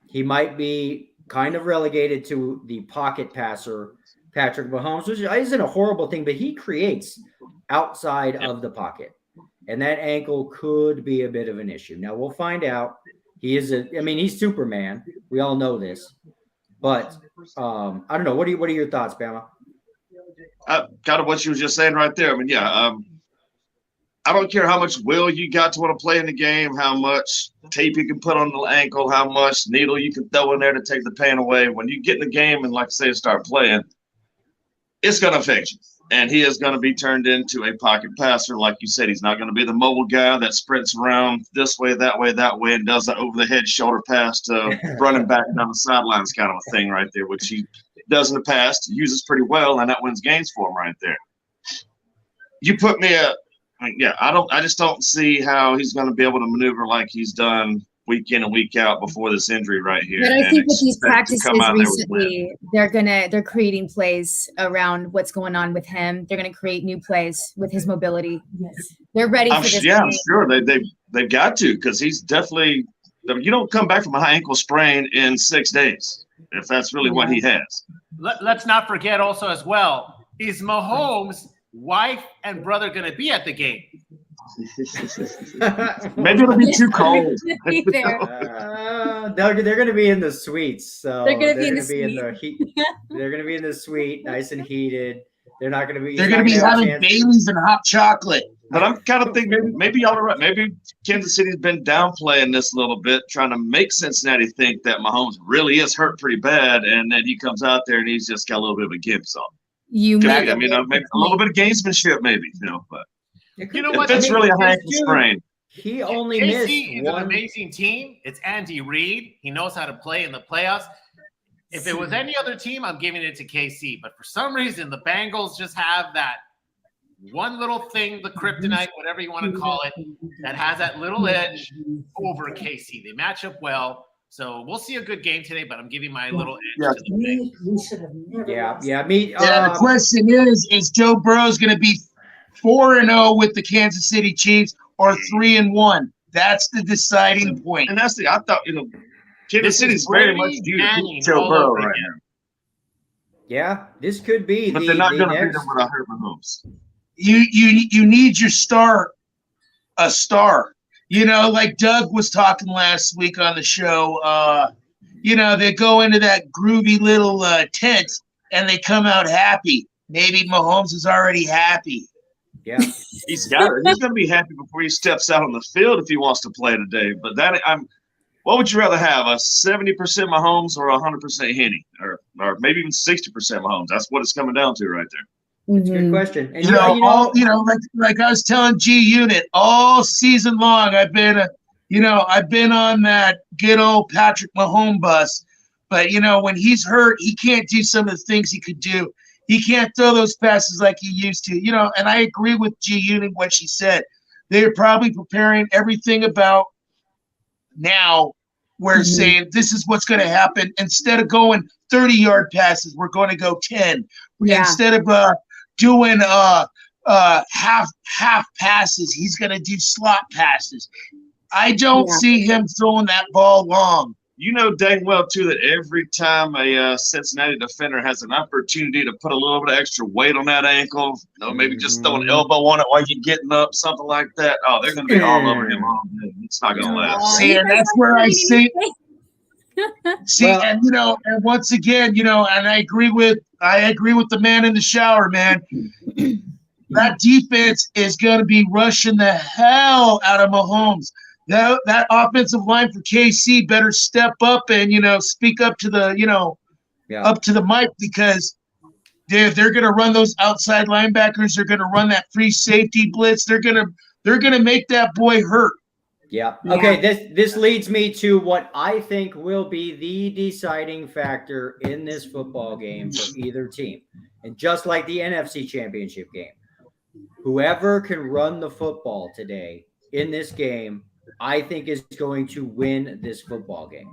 He might be kind of relegated to the pocket passer, Patrick Mahomes, which isn't a horrible thing, but he creates outside of the pocket. And that ankle could be a bit of an issue. Now we'll find out. He's Superman. We all know this. But I don't know. What are your thoughts, Bama? Kind of what you were just saying right there. I don't care how much will you got to want to play in the game, how much tape you can put on the ankle, how much needle you can throw in there to take the pain away. When you get in the game and, like I say, start playing, it's going to affect you. And he is going to be turned into a pocket passer. Like you said, he's not going to be the mobile guy that sprints around this way, and does that over-the-head shoulder pass to running back down the sidelines kind of a thing right there, which he does in the past, uses pretty well, and that wins games for him right there. You put me I just don't see how he's going to be able to maneuver like he's done week in and week out before this injury right here. But I think with these practices recently, they're creating plays around what's going on with him. They're going to create new plays with his mobility. Yes, they're ready for this. Yeah, I'm sure they've got to, because he's definitely. You don't come back from a high ankle sprain in 6 days if that's really what he has. Let's not forget also as well, is Mahomes' wife and brother going to be at the game? Maybe it'll be too cold. They're going to be in the suites, so They're gonna be in the heat. They're going to be in the suite, nice and heated. They're not going to be. They're going to be having Baileys and hot chocolate. But I'm kind of thinking maybe y'all are right. Maybe Kansas City's been downplaying this a little bit, trying to make Cincinnati think that Mahomes really is hurt pretty bad, and then he comes out there and he's just got a little bit of a gimp. So You maybe, maybe a little bit of gamesmanship, maybe. But You know what? if it's really a ankle sprain, He only KC missed is one. an amazing team. It's Andy Reid. He knows how to play in the playoffs. If it was any other team, I'm giving it to KC. But for some reason, the Bengals just have that one little thing, the kryptonite, whatever you want to call it, that has that little edge over KC. They match up well. So we'll see a good game today, but I'm giving my little edge to the Bengals. Yeah. The question is Joe Burrow's going to be 4-0 with the Kansas City Chiefs or 3-1? That's the deciding point. and that's I thought Kansas City's very much due to Joe Burrow right now. Yeah, this could be But the, they're not the going to beat next. him without hurt Mahomes. You need your star, a star. Like Doug was talking last week on the show. They go into that groovy little tent and they come out happy. Maybe Mahomes is already happy. Yeah, He's got it. He's going to be happy before he steps out on the field if he wants to play today. But what would you rather have, a 70% Mahomes or 100% Henny, or maybe even 60% Mahomes? That's what it's coming down to right there. that's a good question. And like I was telling G Unit all season long, I've been on that good old Patrick Mahomes bus. But when he's hurt, he can't do some of the things he could do. He can't throw those passes like he used to. And I agree with G Unit what she said. They're probably preparing everything about now. We're saying this is what's going to happen. Instead of going 30-yard passes, we're going to go 10. Yeah. Instead of doing half passes, he's going to do slot passes. I don't see him throwing that ball long. You know dang well, too, that every time a Cincinnati defender has an opportunity to put a little bit of extra weight on that ankle, maybe just throw an elbow on it while you're getting up, something like that. Oh, they're going to be all over him. It's not going to last. See, and that's where I see. And once again, and I agree with the man in the shower, man. That defense is going to be rushing the hell out of Mahomes. That offensive line for KC better step up and speak up to the up to the mic, because they're going to run those outside linebackers. They're going to run that free safety blitz. They're going to make that boy hurt. Yeah. Okay. This leads me to what I think will be the deciding factor in this football game for either team, and just like the NFC Championship game, whoever can run the football today in this game, I think is going to win this football game.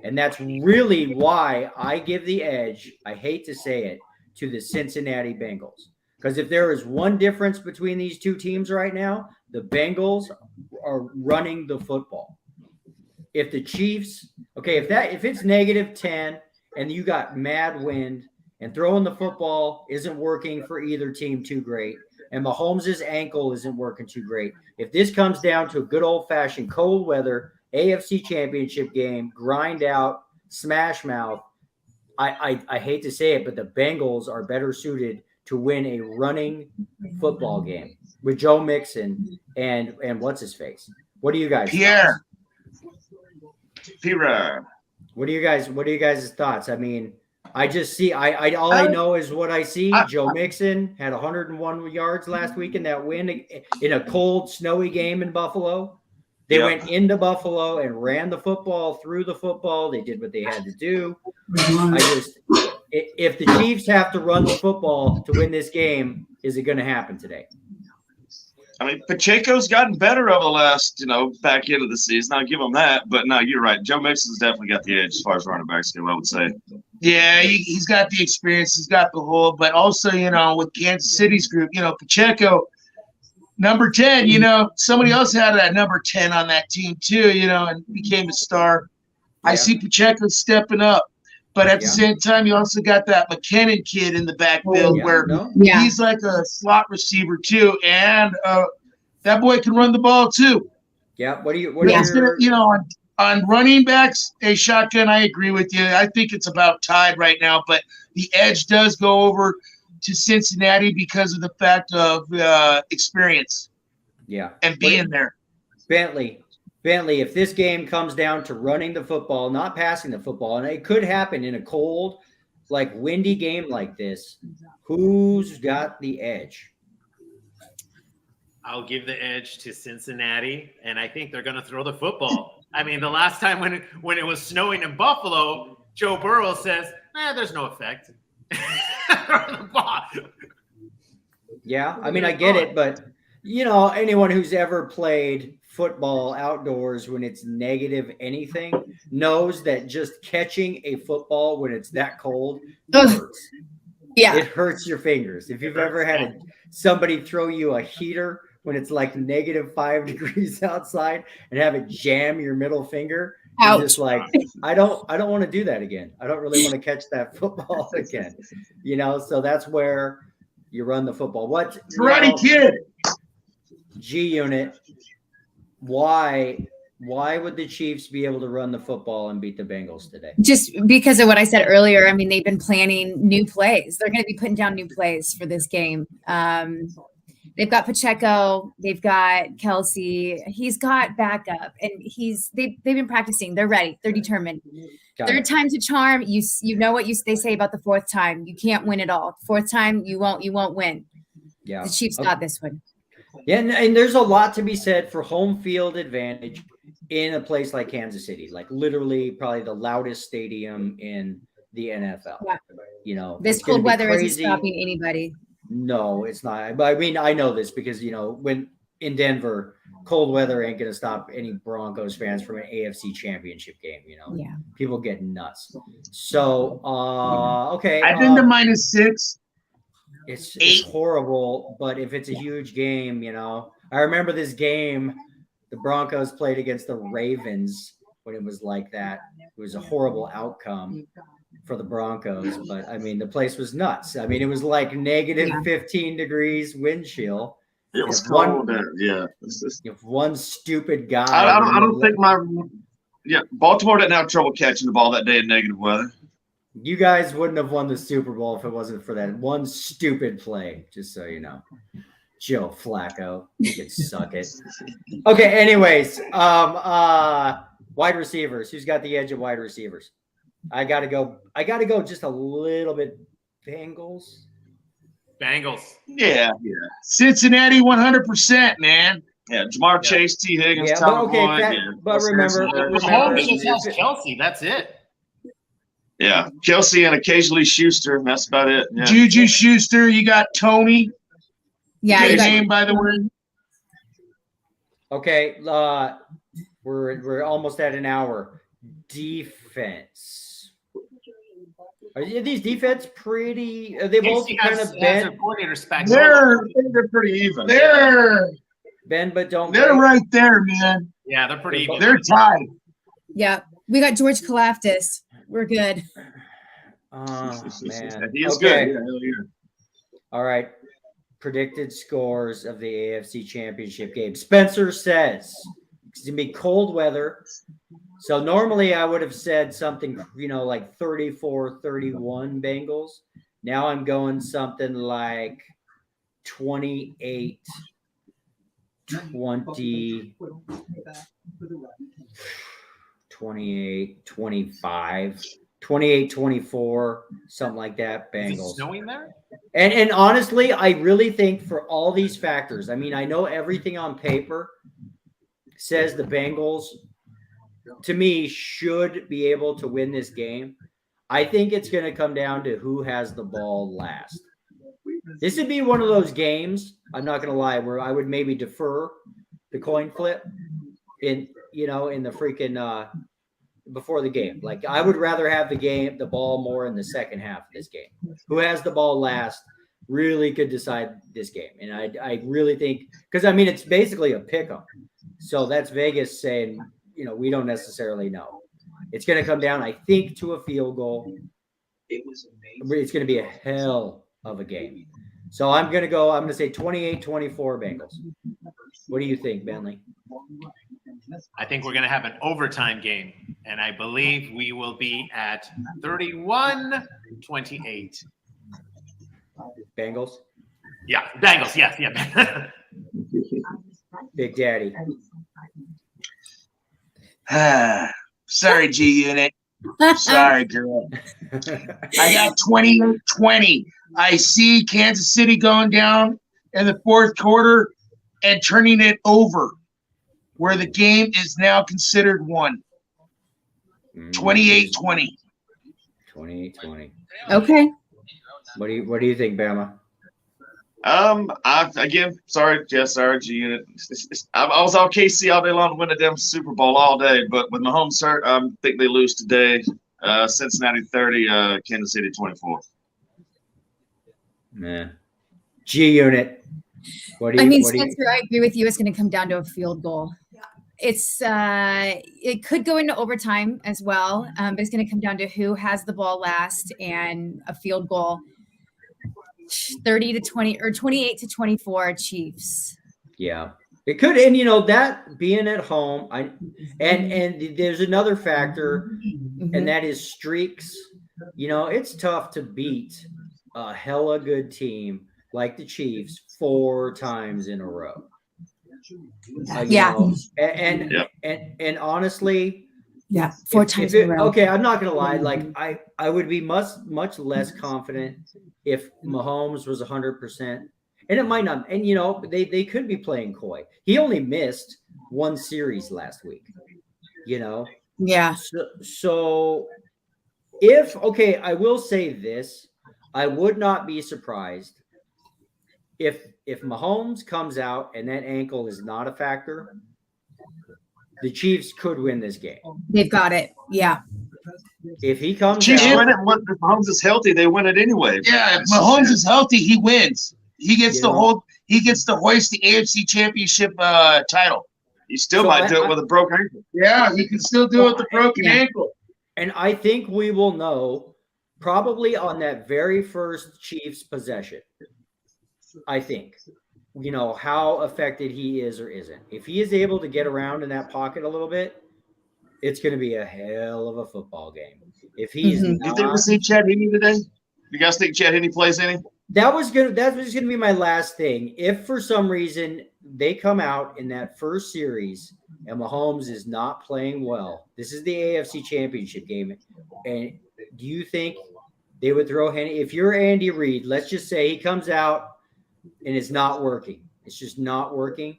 And that's really why I give the edge, I hate to say it, to the Cincinnati Bengals. Because if there is one difference between these two teams right now, the Bengals are running the football. If the Chiefs, if it's -10 and you got mad wind and throwing the football isn't working for either team too great, and Mahomes' ankle isn't working too great, if this comes down to a good old-fashioned cold weather AFC Championship game, grind out, smash mouth, I hate to say it, but the Bengals are better suited to win a running football game with Joe Mixon and what's his face. What do you guys? Pierre. What do you guys' thoughts? I mean, I just see I know is what I see. Joe Mixon had 101 yards last week in that win in a cold, snowy game in Buffalo. They went into Buffalo and ran the football, threw the football. They did what they had to do. If the Chiefs have to run the football to win this game, is it going to happen today? I mean, Pacheco's gotten better over the last, back end of the season. I'll give him that. But no, you're right. Joe Mixon's definitely got the edge as far as running backs go, I would say. Yeah, he's got the experience. He's got the hold. But also, with Kansas City's group, Pacheco, number 10, somebody else had that number 10 on that team too, and became a star. Yeah. I see Pacheco stepping up. But at the same time, you also got that McKinnon kid in the backfield where he's like a slot receiver too, and That boy can run the ball too. Yeah. What are It's your, gonna, on running backs, a shotgun. I agree with you. I think it's about tied right now, but the edge does go over to Cincinnati because of the fact of experience yeah. and being there. Bentley, if this game comes down to running the football, not passing the football, and it could happen in a cold, like windy game like this, who's got the edge? I'll give the edge to Cincinnati, and I think they're going to throw the football. I mean, the last time when it was snowing in Buffalo, Joe Burrow says, there's no effect. Throw the ball. Yeah, I mean, I get it, but anyone who's ever played football outdoors when it's negative anything knows that just catching a football when it's that cold hurts. Yeah. It hurts your fingers. If you've ever had somebody throw you a heater when it's like -5 degrees outside and have it jam your middle finger, you're just like, I don't want to do that again. I don't really want to catch that football again. So that's where you run the football. Karate Kid. G Unit, why would the Chiefs be able to run the football and beat the Bengals today? Just because of what I said earlier. I mean, they've been planning new plays. They're going to be putting down new plays for this game. They've got Pacheco, they've got Kelsey, he's got backup, and they've been practicing. They're ready. They're determined. Third time's a charm. You know what they say about the fourth time. You can't win it all. Fourth time, you won't win. Yeah. The Chiefs got this one. Yeah, and there's a lot to be said for home field advantage in a place like Kansas City, like literally probably the loudest stadium in the NFL. Yeah. This cold weather isn't stopping anybody. No, it's not. But I mean, I know this because, when in Denver, cold weather ain't going to stop any Broncos fans from an AFC championship game. Yeah. People get nuts. So, okay. I've been to -6. It's horrible, but if it's a huge game, I remember this game the Broncos played against the Ravens when it was like that. It was a horrible outcome for the Broncos, but I mean, the place was nuts. I mean, it was like -15 degrees wind chill. It was cold there. Yeah. If one stupid guy, I don't think Baltimore didn't have trouble catching the ball that day in negative weather. You guys wouldn't have won the Super Bowl if it wasn't for that one stupid play, just so you know. Joe Flacco, you can suck it. Okay, anyways, wide receivers. Who's got the edge of wide receivers? I gotta go just a little bit Bengals. Yeah. Cincinnati 100%, man. Yeah, Jamar Chase, T. Higgins, Tom Boyd. But remember, Mahomes just has Kelsey. That's it. Yeah, Kelsey and occasionally Schuster. That's about it. Yeah. Juju Schuster. You got Tony. Yeah, Good name, by the way. Okay, we're almost at an hour. Defense. Are these defense pretty? Are they both kind of bent? They're pretty even. Bend but don't. They're right there, man. Yeah, they're pretty even. They're tied. Yeah, we got George Kalafdis. We're good. Oh man, he is okay. Good. Yeah. All right. Predicted scores of the AFC Championship game. Spencer says it's gonna be cold weather. So normally I would have said something, like 34-31 Bengals. Now I'm going something like 28-20, 28-25, 28-24, something like that. Bengals. Is it snowing there? And honestly, I really think for all these factors, I mean, I know everything on paper says the Bengals, to me, should be able to win this game. I think it's going to come down to who has the ball last. This would be one of those games, I'm not going to lie, where I would maybe defer the coin flip in the freaking before the game. Like, I would rather have the ball more in the second half of this game. Who has the ball last really could decide this game. And I really think, because I mean, it's basically a pick 'em. So that's Vegas saying, we don't necessarily know. It's going to come down, I think, to a field goal. It's going to be a hell of a game. So I'm going to say 28-24 Bengals. What do you think, Bentley? I think we're going to have an overtime game, and I believe we will be at 31-28. Bengals? Yeah, Bengals. Yes, yeah. Big Daddy. Sorry, G Unit. Sorry, girl. I got 28-20. I see Kansas City going down in the fourth quarter and turning it over, where the game is now considered won. 28-20. 28-20. Okay. What do you think, Bama? Sorry, G Unit. I was on KC all day long to win the damn Super Bowl all day, but with Mahomes hurt, I think they lose today. Cincinnati 30, Kansas City 24. Nah. G Unit. What do you? I mean, what do you- Spencer, I agree with you. It's going to come down to a field goal. It could go into overtime as well, but it's going to come down to who has the ball last and a field goal. 30-20 or 28-24 Chiefs. Yeah, it could, and that being at home, and there's another factor, and that is streaks. It's tough to beat a hella good team like the Chiefs 4 times in a row. Yeah. And honestly, Yeah, 4 times in a row. Okay, I'm not gonna lie. Like I would be much less confident if Mahomes was 100%, and it might not. And they could be playing coy. He only missed 1 series last week. Yeah. So I will say this: I would not be surprised if Mahomes comes out and that ankle is not a factor. The Chiefs could win this game. They've got it. Yeah. If he comes Chiefs out, win it. If Mahomes is healthy, they win it anyway. Yeah, if Mahomes is healthy, he wins. He gets You to know? hold. He gets to hoist the AFC Championship title. He still So might do it with a broken ankle. Yeah, he can still do it with the broken Yeah. ankle. and I think we will know probably on that very first Chiefs possession. I think, how affected he is or isn't. If he is able to get around in that pocket a little bit, it's going to be a hell of a football game. If he's Mhm. Do you think we'll see Chad Henne today? You guys think Chad Henne plays any? that was going to be my last thing. If for some reason they come out in that first series and Mahomes is not playing well, this is the AFC Championship game. And do you think they would throw Henne? If you're Andy Reid, let's just say he comes out and it's not working. It's just not working.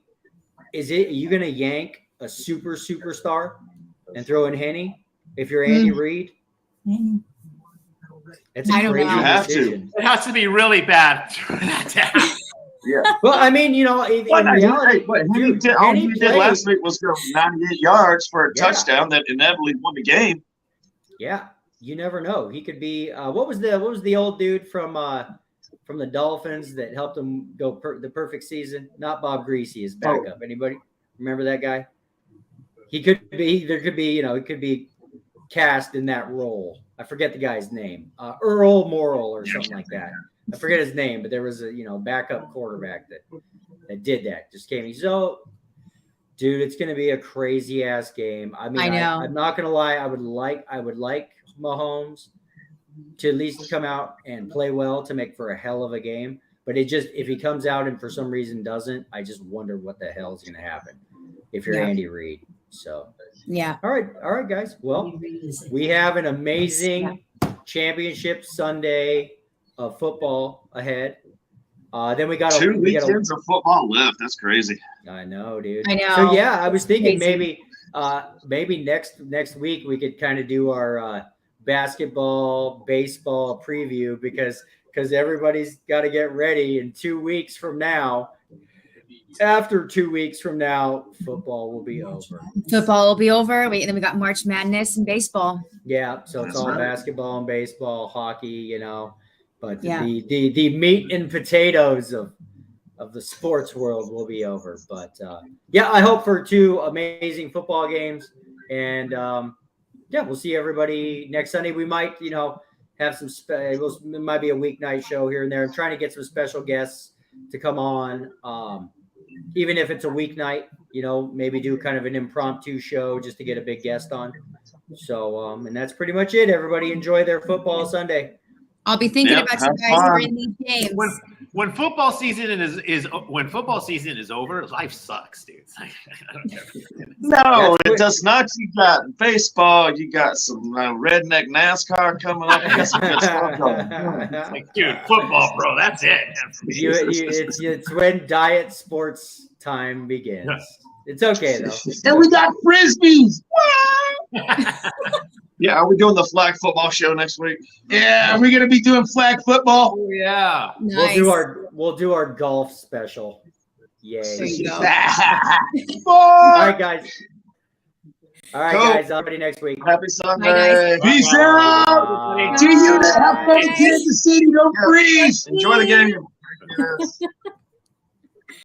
Are you going to yank a superstar and throw in Henne if you're Andy Reid? It's a I don't crazy know. You have to. decision. It has to be really bad for that to happen. Yeah. Well, I mean, in reality, What dude, all Henne he did played- last week was go 98 yards for a Yeah. touchdown that inevitably won the game. Yeah, you never know. He could be. What was the old dude from the Dolphins that helped him go the perfect season? Not Bob Greasy, his backup. Anybody remember that guy? He could be. There could be. He could be cast in that role. I forget the guy's name. Earl Morrill or something like that. I forget his name, but there was a backup quarterback that did that. Just came. So, dude, it's going to be a crazy ass game. I mean, I know. I'm not going to lie. I would like Mahomes to at least come out and play well to make for a hell of a game. But if he comes out and for some reason doesn't, I just wonder what the hell is going to happen if you're Yeah. Andy Reid. So, Yeah. all right, guys. Well, we have an amazing championship Sunday of football ahead. Then we got 2 weekends of football left. That's crazy. I know, dude. I know. So yeah, I was thinking Crazy. maybe next week we could kind of do our basketball, baseball preview because everybody's got to get ready in 2 weeks from now. After 2 weeks from now, football will be over. Football will be over. Then we got March Madness and baseball. Yeah, so it's That's all right. basketball and baseball, hockey, but Yeah. the meat and potatoes of the sports world will be over. But I hope for 2 amazing football games, and we'll see everybody next Sunday. We might, have some. It might be a weeknight show here and there. I'm trying to get some special guests to come on. even if it's a weeknight, maybe do kind of an impromptu show just to get a big guest on. So, and that's pretty much it. Everybody enjoy their football Sunday. I'll be thinking Yep, about you have guys who are fun. in these games. When football season is over, life sucks, dude. It's like, I don't care. No, That's it does not. You got baseball. You got some redneck NASCAR coming up. You got some good stuff going. Like, dude, football, bro. That's it. It's when diet sports time begins. It's okay though. And we got frisbees. Yeah, are we doing the flag football show next week? Yeah, we're gonna be doing flag football. Oh, yeah. Nice. We'll do our golf special. Yay. There you go. All right, guys. All right, Cool. guys. Somebody next week. Happy Sunday. Peace out. Bye. See you. Have fun in Bye. Kansas City. Don't freeze. Enjoy the game.